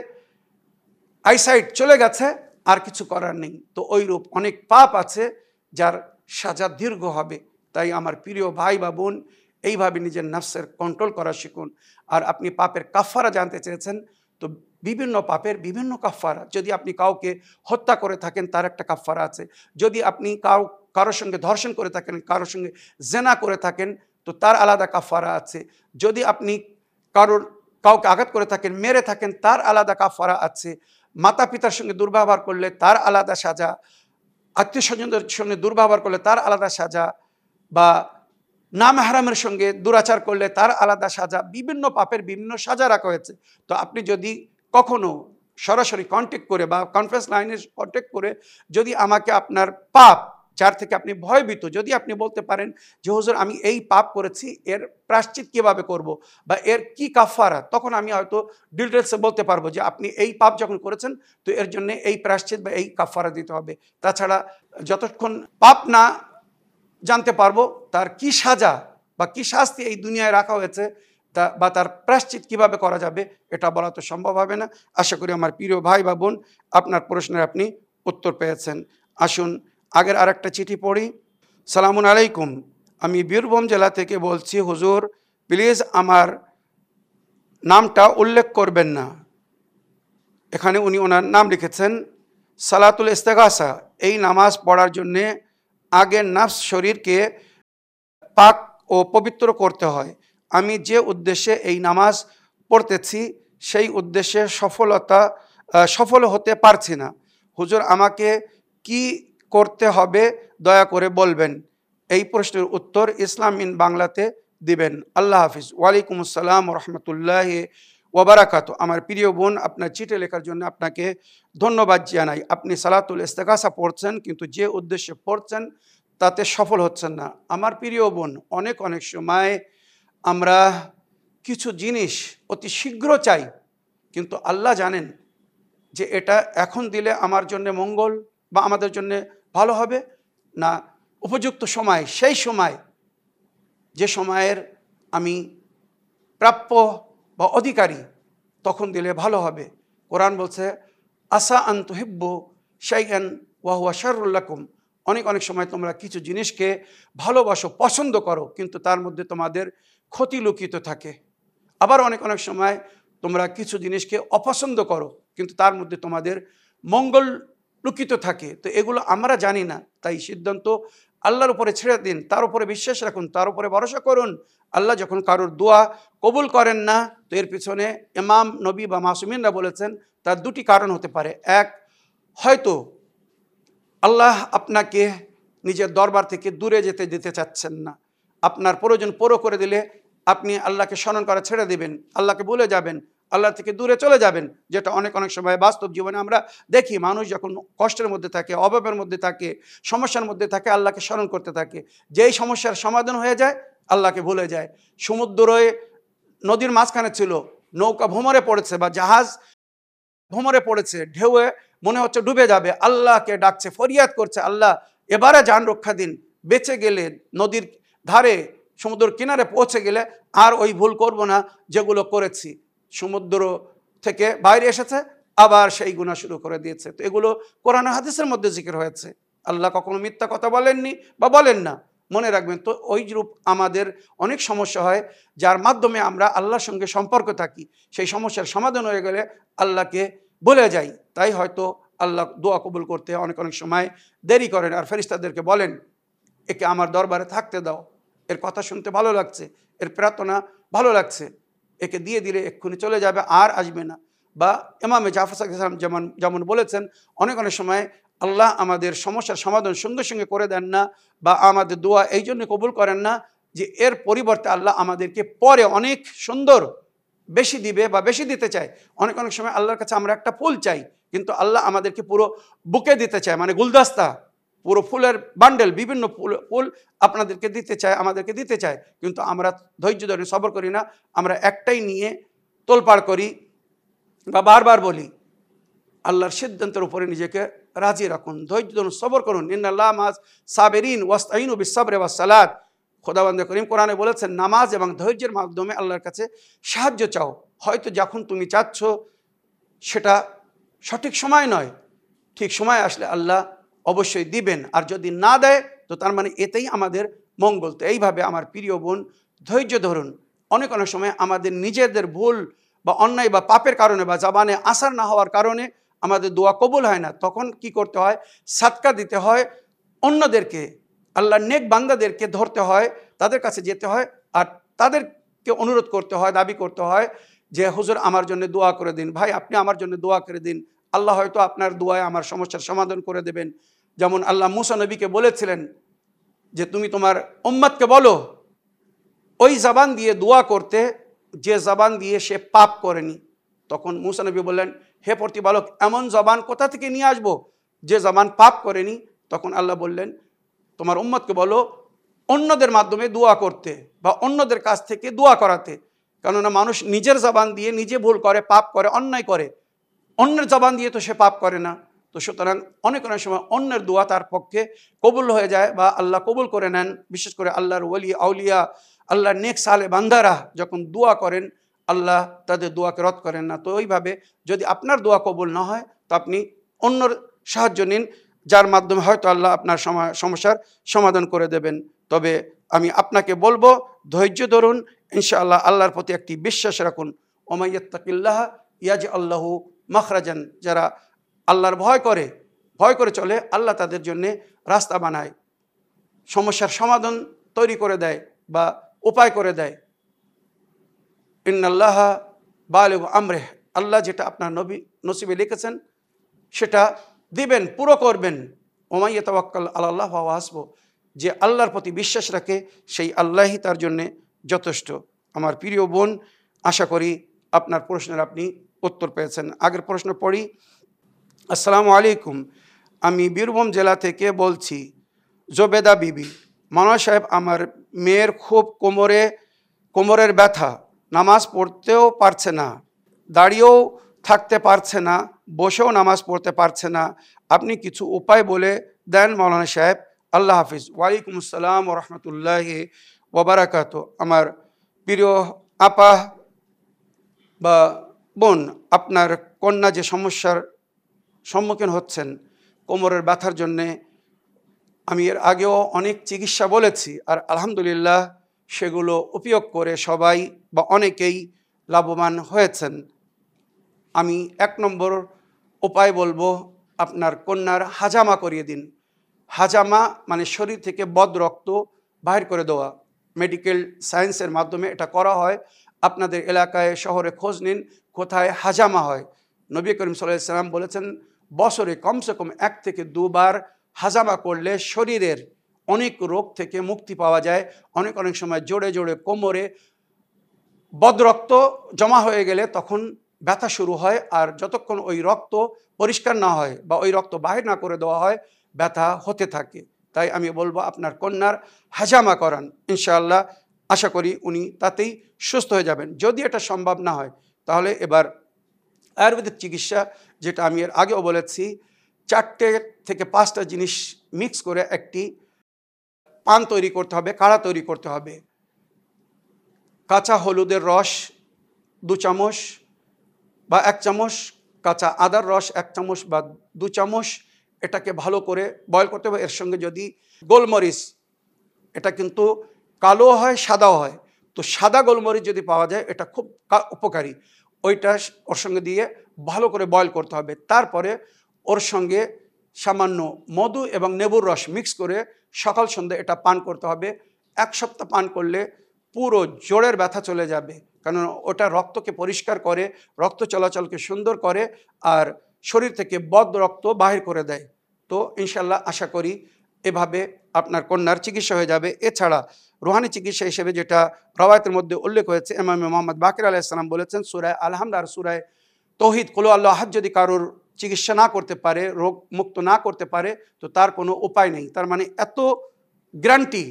আইসাইট চলে গেছে, আর কিছু করার নেই। তো ওইরূপ অনেক পাপ আছে যার সাজা দীর্ঘ হবে। তাই আমার প্রিয় ভাই বা বোন, এইভাবে নিজের নফসের কন্ট্রোল করা শিখুন। আর আপনি পাপের কাফারা জানতে চেয়েছেন, তো বিভিন্ন পাপের বিভিন্ন কাফারা। যদি আপনি কাউকে হত্যা করে থাকেন, তার একটা কাফারা আছে। যদি আপনি কারোর সঙ্গে ধর্ষণ করে থাকেন, কারোর সঙ্গে জেনা করে থাকেন, তো তার আলাদা কাফারা আছে। যদি আপনি কাউকে আঘাত করে থাকেন, মেরে থাকেন, তার আলাদা কাফারা আছে। মাতা পিতার সঙ্গে দুর্ব্যবহার করলে তার আলাদা সাজা। আত্মীয় স্বজনদের সঙ্গে দুর্ব্যবহার করলে তার আলাদা সাজা, বা না মেহরামের সঙ্গে দুরাচার করলে তার আলাদা সাজা, বিভিন্ন পাপের বিভিন্ন সাজা রাখা হয়েছে। তো আপনি যদি কখনো সরাসরি কন্ট্যাক্ট করে বা কনফারেন্স লাইনে কন্ট্যাক্ট করে যদি আমাকে আপনার পাপ, যার থেকে আপনি ভয়ভীত, যদি আপনি বলতে পারেন যে হুজুর আমি এই পাপ করেছি, এর প্রায়শ্চিত কিভাবে করব, বা এর কি কাফারা, তখন আমি হয়তো ডিটেলসে বলতে পারবো যে আপনি এই পাপ যখন করেছেন তো এর জন্য এই প্রায়শ্চিত বা এই কাফারা দিতে হবে। তাছাড়া যতক্ষণ পাপ না জানতে পারবো তার কি সাজা বা কি শাস্তি এই দুনিয়ায় রাখা হয়েছে তা, বা তার প্রায়শ্চিত কিভাবে করা যাবে, এটা বলা তো সম্ভব হবে না। আশা করি আমার প্রিয় ভাই বা বোন আপনার প্রশ্নের আপনি উত্তর পেয়েছেন। আসুন আগের আরেকটা চিঠি পড়ি। সালামুন আলাইকুম, আমি বীরভূম জেলা থেকে বলছি, হুজুর প্লিজ আমার নামটা উল্লেখ করবেন না। এখানে উনি ওনার নাম লিখেছেন সালাতুল ইস্তেগাসা। এই নামাজ পড়ার জন্যে আগে নাফস শরীরকে পাক ও পবিত্র করতে হয়। আমি যে উদ্দেশ্যে এই নামাজ পড়তেছি সেই উদ্দেশ্যে সফল হতে পারছি না। হুজুর আমাকে কি করতে হবে দয়া করে বলবেন। এই প্রশ্নের উত্তর ইসলাম ইন বাংলাতে দিবেন। আল্লাহ হাফিজ। ওয়ালাইকুম আসসালাম রহমতুল্লাহ ওবারাকাত। আমার প্রিয় বোন, আপনার চিঠি লেখার জন্য আপনাকে ধন্যবাদ জানাই। আপনি সালাতুল ইস্তেগাসা পড়ছেন, কিন্তু যে উদ্দেশ্যে পড়ছেন তাতে সফল হচ্ছেন না। আমার প্রিয় বোন, অনেক সময় আমরা কিছু জিনিস অতি শীঘ্র চাই, কিন্তু আল্লাহ জানেন যে এটা এখন দিলে আমার জন্য মঙ্গল বা আমাদের জন্য ভালো হবে না উপযুক্ত সময়, সেই সময় যে সময়ের আমি প্রাপ্য বা অধিকারী, তখন দিলে ভালো হবে। কোরআন বলছে আসা আন তুহিব্বু শাইআন ওয়া হুয়া শাররুল লাকুম। অনেক সময় তোমরা কিছু জিনিসকে ভালোবাসো, পছন্দ করো, কিন্তু তার মধ্যে তোমাদের ক্ষতি লুকিত থাকে। আবার অনেক সময় তোমরা কিছু জিনিসকে অপছন্দ করো, কিন্তু তার মধ্যে তোমাদের মঙ্গল লুকিত থাকে। তো এগুলো আমরা জানি না, তাই সিদ্ধান্ত আল্লাহর উপরে ছেড়ে দিন, তার উপরে বিশ্বাস রাখুন, তার উপরে ভরসা করুন। আল্লাহ যখন কারোর দোয়া কবুল করেন না, তো এর পিছনে ইমাম, নবী বা মাসুমিনরা বলেছেন তার দুটি কারণ হতে পারে। এক, হয়তো আল্লাহ আপনাকে নিজের দরবার থেকে দূরে যেতে দিতে চাচ্ছেন না। আপনার প্রয়োজন পুরো করে দিলে আপনি আল্লাহকে স্মরণ করা ছেড়ে দেবেন, আল্লাহকে ভুলে যাবেন, আল্লাহ থেকে দূরে চলে যাবেন। যেটা অনেক সময় বাস্তব জীবনে আমরা দেখি, মানুষ যখন কষ্টের মধ্যে থাকে, অভাবের মধ্যে থাকে, সমস্যার মধ্যে থাকে, আল্লাহকে স্মরণ করতে থাকে। যেই সমস্যার সমাধান হয়ে যায় আল্লাহকে ভুলে যায়। সমুদ্রে নদীর মাঝখানে ছিল, নৌকা ভ্রমরে পড়েছে বা জাহাজ ভ্রমরে পড়েছে, ঢেউয়ে মনে হচ্ছে ডুবে যাবে, আল্লাহকে ডাকছে, ফরিয়াদ করছে, আল্লাহ এবারে জান রক্ষা দিন। বেঁচে গেলে, নদীর ধারে সমুদ্রের কিনারে পৌঁছে গেলে আর ওই ভুল করব না যেগুলো করেছি। সমুদ্র থেকে বাইরে এসেছে, আবার সেই গুনাহ শুরু করে দিয়েছে। তো এগুলো কোরআন হাদিসের মধ্যে জিকির হয়েছে। আল্লাহ কখনো মিথ্যা কথা বলেননি বা বলেন না, মনে রাখবেন। তো ওই রূপ আমাদের অনেক সমস্যা হয়, যার মাধ্যমে আমরা আল্লাহর সঙ্গে সম্পর্ক থাকি, সেই সমস্যার সমাধান হয়ে গেলে আল্লাহকে বলে যাই। তাই হয়তো আল্লাহ দোয়া কবুল করতে অনেক সময় দেরি করেন, আর ফেরেশতাদেরকে বলেন একে আমার দরবারে থাকতে দাও, এর কথা শুনতে ভালো লাগছে, এর প্রার্থনা ভালো লাগছে, একে দিয়ে দিলে এক্ষুনি চলে যাবে, আর আসবে না। বা ইমামে জাফর সাদিক যেমন বলেছেন, অনেক সময় আল্লাহ আমাদের সমস্যার সমাধান সঙ্গে সঙ্গে করে দেন না, বা আমাদের দোয়া এই জন্য কবুল করেন না যে এর পরিবর্তে আল্লাহ আমাদেরকে পরে অনেক সুন্দর বেশি দিবে বা বেশি দিতে চায়। অনেক সময় আল্লাহর কাছে আমরা একটা ফুল চাই, কিন্তু আল্লাহ আমাদেরকে পুরো বুকে দিতে চায়, মানে গুলদস্তা, পুরো ফুলের বান্ডেল, বিভিন্ন ফুল আপনাদেরকে দিতে চায়, আমাদেরকে দিতে চায়, কিন্তু আমরা ধৈর্য ধরে সবর করি না। আমরা একটাই নিয়ে তোলপাড় করি বা বারবার বলি, আল্লাহর সিদ্ধান্তের উপরে নিজেকে রাজি রাখুন, ধৈর্য ধরুন, সবর করুন। ইন্নাল্লাহ মাস সাবেরিন ওয়াস্তাইনু বিসসাবরি ওয়াস সালাত। খোদাবন্দে করিম কোরআনে বলেছেন, নামাজ এবং ধৈর্যের মাধ্যমে আল্লাহর কাছে সাহায্য চাও। হয়তো যখন তুমি চাচ্ছ সেটা সঠিক সময় নয়, ঠিক সময় আসলে আল্লাহ অবশ্যই দিবেন, আর যদি না দেয় তো তার মানে এতেই আমাদের মঙ্গল। তো এইভাবে আমার প্রিয় বোন, ধৈর্য ধরুন। অনেক সময় আমাদের নিজেদের ভুল বা অন্যায় বা পাপের কারণে বা জবানে আসার না হওয়ার কারণে আমাদের দোয়া কবুল হয় না। তখন কি করতে হয়? সাদকা দিতে হয়, অন্যদেরকে, আল্লাহর নেক বান্দাদেরকে ধরতে হয়, তাদের কাছে যেতে হয়, আর তাদেরকে অনুরোধ করতে হয়, দাবি করতে হয় যে হুজুর আমার জন্য দোয়া করে দিন, ভাই আপনি আমার জন্য দোয়া করে দিন, আল্লাহ হয়তো আপনার দোয়ায় আমার সমস্যার সমাধান করে দেবেন। যেমন আল্লাহ মুসা নবীকে বলেছিলেন যে তুমি তোমার উম্মতকে বলো ওই জবান দিয়ে দোয়া করতে যে জবান দিয়ে সে পাপ করেনি। তখন মুসা নবী বললেন, হে প্রতিপালক, এমন জবান কোথা থেকে নিয়ে আসবো যে জবান পাপ করেনি? তখন আল্লাহ বললেন, তোমার উম্মতকে বলো অন্যদের মাধ্যমে দোয়া করতে বা অন্যদের কাছ থেকে দোয়া করাতে। কেননা মানুষ নিজের জবান দিয়ে নিজে ভুল করে, পাপ করে, অন্যায় করে, অন্যের জবান দিয়ে তো সে পাপ করে না। তো সুতরাং অনেক অনেক সময় অন্যের দোয়া তার পক্ষে কবুল হয়ে যায় বা আল্লাহ কবুল করে নেন। বিশেষ করে আল্লাহর ওলি আউলিয়া, আল্লাহর নেক সালে বান্দারা যখন দোয়া করেন, আল্লাহ তাদের দোয়াকে রদ করেন না। তো ওইভাবে যদি আপনার দোয়া কবুল না হয় তো আপনি অন্যর সাহায্য নিন, যার মাধ্যমে হয়তো আল্লাহ আপনার সমস্যার সমাধান করে দেবেন। তবে আমি আপনাকে বলবো, ধৈর্য ধরুন, ইনশাআল্লাহ আল্লাহর প্রতি একটি বিশ্বাস রাখুন। ওমাইয়াত্তাকিল্লাহ ইয়াজআল্লাহু মাখরাজান, যারা আল্লাহর ভয় করে চলে, আল্লাহ তাদের জন্য রাস্তা বানায়, সমস্যার সমাধান তৈরি করে দেয় বা উপায় করে দেয়। ইন্নাল্লাহ বালিগু আমরিহ, আল্লাহ যেটা আপনার নসিবে লিখেছেন সেটা দিবেন, পুরো করবেন। ওমাই ইয়াতাওয়াক্কাল আলাল্লাহ ফাহুয়া হাসবুহ, যে আল্লাহর প্রতি বিশ্বাস রাখে সেই আল্লাহই তার জন্যে যথেষ্ট। আমার প্রিয় বোন, আশা করি আপনার প্রশ্নের আপনি উত্তর পেয়েছেন। আগের প্রশ্ন পড়ি। আসসালামু আলাইকুম, আমি বীরভূম জেলা থেকে বলছি, জোবেদা বিবি। মাওলানা সাহেব, আমার মেয়ের খুব কোমরের ব্যথা, নামাজ পড়তেও পারছে না, দাঁড়িয়েও থাকতে পারছে না, বসেও নামাজ পড়তে পারছে না, আপনি কিছু উপায় বলে দেন মাওলানা সাহেব। আল্লাহ হাফিজ। ওয়ালাইকুম আসসালাম ওয়া রাহমাতুল্লাহি ওয়া বারাকাতুহু। আমার প্রিয় আপা বা বোন, আপনার কন্যা যে সমস্যার সম্মুখীন হচ্ছেন কোমরের ব্যথার জন্যে, আমি এর আগেও অনেক চিকিৎসা বলেছি, আর আলহামদুলিল্লাহ সেগুলো উপয়োগ করে সবাই বা অনেকেই লাভবান হয়েছেন। আমি 1 নম্বর উপায় বলবো, আপনার কন্যার হাজামা করিয়ে দিন। হাজামা মানে শরীর থেকে বদ রক্ত বাহির করে দেওয়া। মেডিকেল সায়েন্সের মাধ্যমে এটা করা হয়। আপনাদের এলাকায় শহরে খোঁজ নিন কোথায় হাজামা হয়। নবী করিম সাল্লাল্লাহু আলাইহি ওয়াসাল্লাম বলেছেন, বছরে কমসে কম 1 থেকে 2 বার হাজামা করলে শরীরের অনেক রোগ থেকে মুক্তি পাওয়া যায়। অনেক সময় জোরে জোরে কোমরে বদরক্ত জমা হয়ে গেলে তখন ব্যথা শুরু হয়, আর যতক্ষণ ওই রক্ত পরিষ্কার না হয় বা ওই রক্ত বাহির না করে দেওয়া হয়, ব্যথা হতে থাকে। তাই আমি বলবো আপনার কন্যার হাজামা করান, ইনশাআল্লাহ আশা করি উনি তাতেই সুস্থ হয়ে যাবেন। যদি এটা সম্ভব না হয় তাহলে এবার আয়ুর্বেদিক চিকিৎসা, যেটা আমি এর আগেও বলেছি, 4টে থেকে 5টা জিনিস মিক্স করে একটি পান তৈরি করতে হবে, কাঢ়া তৈরি করতে হবে। কাঁচা হলুদের রস 2 চামচ বা 1 চামচ, কাঁচা আদার রস 1 চামচ বা 2 চামচ, এটাকে ভালো করে বয়েল করতে হবে। এর সঙ্গে যদি গোলমরিচ, এটা কিন্তু কালো হয় সাদাও হয়, তো সাদা গোলমরিচ যদি পাওয়া যায় এটা খুব উপকারী, ওইটা ওর সঙ্গে দিয়ে ভালো করে বয়েল করতে হবে। তারপরে ওর সঙ্গে সামান্য মধু এবং লেবুর রস মিক্স করে সকাল সন্ধ্যা এটা পান করতে হবে। 1 সপ্তাহ পান করলে পুরো জোড়ের ব্যথা চলে যাবে, কারণ ওটা রক্তকে পরিষ্কার করে, রক্ত চলাচলকে সুন্দর করে, আর শরীর থেকে বদ রক্ত বাহির করে দেয়। তো ইনশাল্লাহ আশা করি এভাবে আপনার কন্যার চিকিৎসা হয়ে যাবে। এছাড়া রুহানি চিকিৎসা হিসেবে যেটা রওয়ায়াতের মধ্যে উল্লেখ হয়েছে, ইমাম মুহাম্মদ বাকির আলাইহিস সালাম বলেছেন, সূরা আল-হামদ আর সূরা তৌহিদ কুল আল্লাহু আহাদ যদি কারোর চিকিৎসা না করতে পারে, রোগ মুক্ত না করতে পারে, তো তার কোনো উপায় নেই। তার মানে এত গ্যারান্টি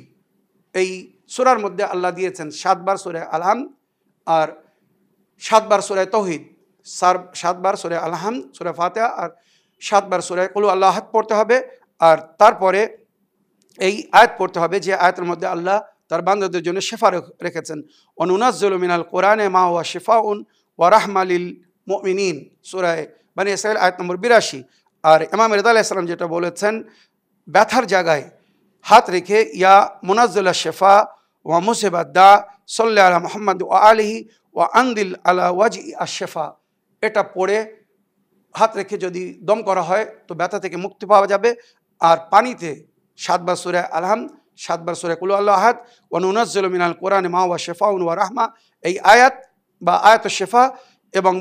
এই সূরার মধ্যে আল্লাহ দিয়েছেন। 7 বার সূরা আল-হামদ আর 7 বার সূরা তৌহিদ, 7 বার সূরা আল-হামদ, সূরা ফাতিহা আর 7 বার সূরা কুল আল্লাহু আহাদ পড়তে হবে। আর তারপরে এই আয়াত পড়তে হবে যে আয়াতের মধ্যে আল্লাহ তার বান্দাদের জন্য শিফা রেখেছেন, ওয়ানুনাজ্জিলু মিনাল কোরআনে মা হুয়া শিফাউন ওয়া রাহমা লিল মুমিনিন, সূরা বনী ইসরাঈল আয়াত নম্বর 82। আর ইমাম রিদা আলাইহিস সালাম যেটা বলেছেন, ব্যথার জায়গায় হাত রেখে, ইয়া মুনাজ্জিলা শিফা ওয়া মুসিবাদ দা সাল্লি আলা মুহাম্মদ ওয়া আলিহি ওয়া আনদিল আলা ওয়াজহি আশ-শিফা, এটা পড়ে হাত রেখে যদি দম করা হয় তো ব্যথা থেকে মুক্তি পাওয়া যাবে। আর পানিতে 7 বার সূরা আল-হামদ, 7 বার সূরা কুল আল্লাহু আহাদ, ওয়া নুনাজ্জিলু মিনাল কোরআনি মা হুয়া শিফাউন ওয়া রাহমা, এই আয়াত বা আয়াতুশ শিফা, এবং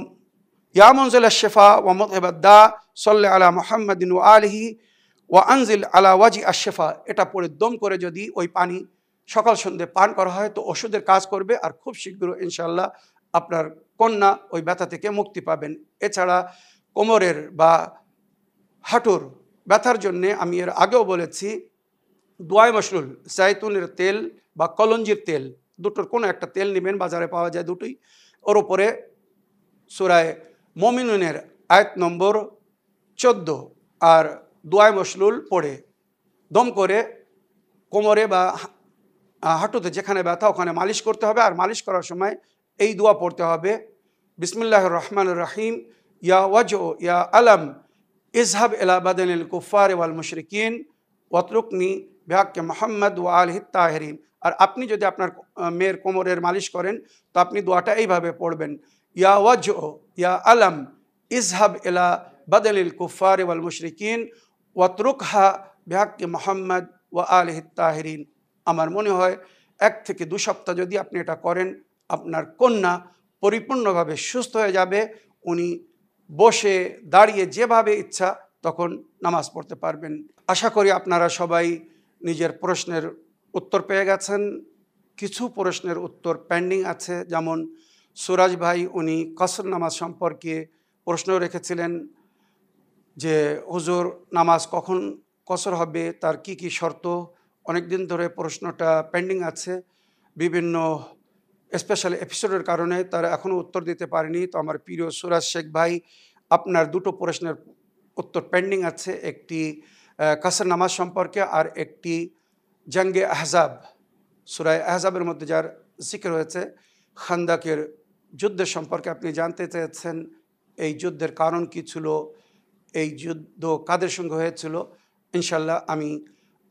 ইয়া মুনজিলাশ শিফা ওয়া মুযহিবাদ দা সাল্লি আলা মুহাম্মাদিন ওয়া আলিহি ওয়া আনজিল আলা ওয়াজি আশেফা, এটা পড়ে দম করে যদি ওই পানি সকাল সন্ধ্যে পান করা হয় তো ওষুধের কাজ করবে, আর খুব শীঘ্র ইনশাআল্লাহ আপনার কন্যা ওই ব্যথা থেকে মুক্তি পাবেন। এছাড়া কোমরের বা হাঁটুর ব্যথার জন্যে আমি এর আগেও বলেছি, দোয়ায় মশরুল, জাইতুনের তেল বা কলঞ্জির তেল, দুটোর কোনো একটা তেল নেবেন, বাজারে পাওয়া যায় দুটোই। ওর উপরে সূরায়ে মুমিনুনের আয়াত নম্বর 14 আর দোয়ায় মশরুল পড়ে দম করে কোমরে বা হাঁটুতে যেখানে ব্যথা ওখানে মালিশ করতে হবে। আর মালিশ করার সময় এই দোয়া পড়তে হবে, বিসমিল্লাহির রহমানির রহিম, ইয়া ওয়াজো ইয়া আলম ইজহাব ইলা বাদানিল কুফার ওয়াল মুশরিকিন ওয়াতরুকনি বিহাক্কে মুহাম্মদ ওয়া আলিহি তাহিরিন। আর আপনি যদি আপনার মেয়ের কোমরের মালিশ করেন তো আপনি দোয়াটা এইভাবে পড়বেন, ইয়া ওয়াজো ইয়া আলম ইজহাব ইলা বাদানিল কুফার ওয়াল মুশরিকিন ওয়াতরুকহা বিহাক্কে মুহাম্মদ ওয়া আলিহি তাহিরিন। আমার মনে হয় 1 থেকে 2 সপ্তাহ যদি আপনি এটা করেন, আপনার কন্যা পরিপূর্ণভাবে সুস্থ হয়ে যাবে। উনি বসে দাঁড়িয়ে যেভাবে ইচ্ছা তখন নামাজ পড়তে পারবেন। আশা করি আপনারা সবাই নিজের প্রশ্নের উত্তর পেয়ে গেছেন। কিছু প্রশ্নের উত্তর পেন্ডিং আছে, যেমন সুরাজ ভাই উনি কসর নামাজ সম্পর্কে প্রশ্ন রেখেছিলেন যে হুজুর নামাজ কখন কসর হবে, তার কি কি শর্ত। অনেক দিন ধরে প্রশ্নটা পেন্ডিং আছে, বিভিন্ন স্পেশাল এপিসোডের কারণে তারা এখনও উত্তর দিতে পারেনি। তো আমার প্রিয় সুরাজ শেখ ভাই, আপনার দুটো প্রশ্নের উত্তর পেন্ডিং আছে, একটি কসর নামাজ সম্পর্কে আর একটি জঙ্গে আহজাব, সূরা আহজাবের মধ্যে যার জিকির হয়েছে খান্দাকের যুদ্ধের সম্পর্কে আপনি জানতে চেয়েছেন, এই যুদ্ধের কারণ কী ছিল, এই যুদ্ধ কাদের সঙ্গে হয়েছিল। ইনশাল্লাহ আমি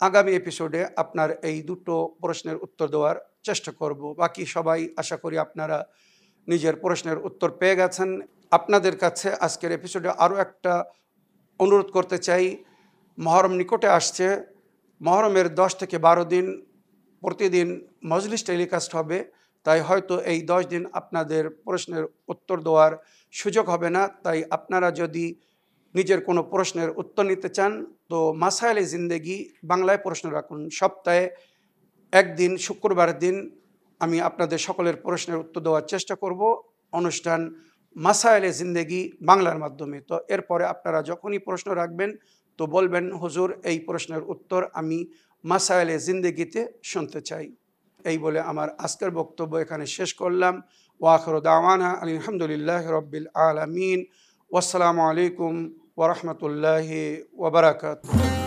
আগামী এপিসোডে আপনার এই দুটো প্রশ্নের উত্তর দেওয়ার চেষ্টা করব। বাকি সবাই আশা করি আপনারা নিজের প্রশ্নের উত্তর পেয়ে গেছেন। আপনাদের কাছে আজকের এপিসোডে আরও একটা অনুরোধ করতে চাই, মহরম নিকটে আসছে, মহরমের 10 থেকে 12 দিন প্রতিদিন মজলিস টেলিকাস্ট হবে, তাই হয়তো এই 10 দিন আপনাদের প্রশ্নের উত্তর দেওয়ার সুযোগ হবে না। তাই আপনারা যদি নিজের কোনো প্রশ্নের উত্তর নিতে চান তো মাসায়েলে জিন্দেগি বাংলায় প্রশ্ন রাখুন। সপ্তাহে একদিন শুক্রবারের দিন আমি আপনাদের সকলের প্রশ্নের উত্তর দেওয়ার চেষ্টা করব অনুষ্ঠান মাসায়েলে জিন্দেগি বাংলার মাধ্যমে। তো এরপরে আপনারা যখনই প্রশ্ন রাখবেন তো বলবেন হুজুর এই প্রশ্নের উত্তর আমি মাসায়েলে জিন্দেগিতে শুনতে চাই। এই বলে আমার আজকের বক্তব্য এখানে শেষ করলাম। ওয়া আখিরু দাওয়ানা আলহামদুলিল্লাহি রাব্বিল আলামিন। ওয়াসসালামু আলাইকুম ওয়া রাহমাতুল্লাহি ওয়া বারাকাতুহু।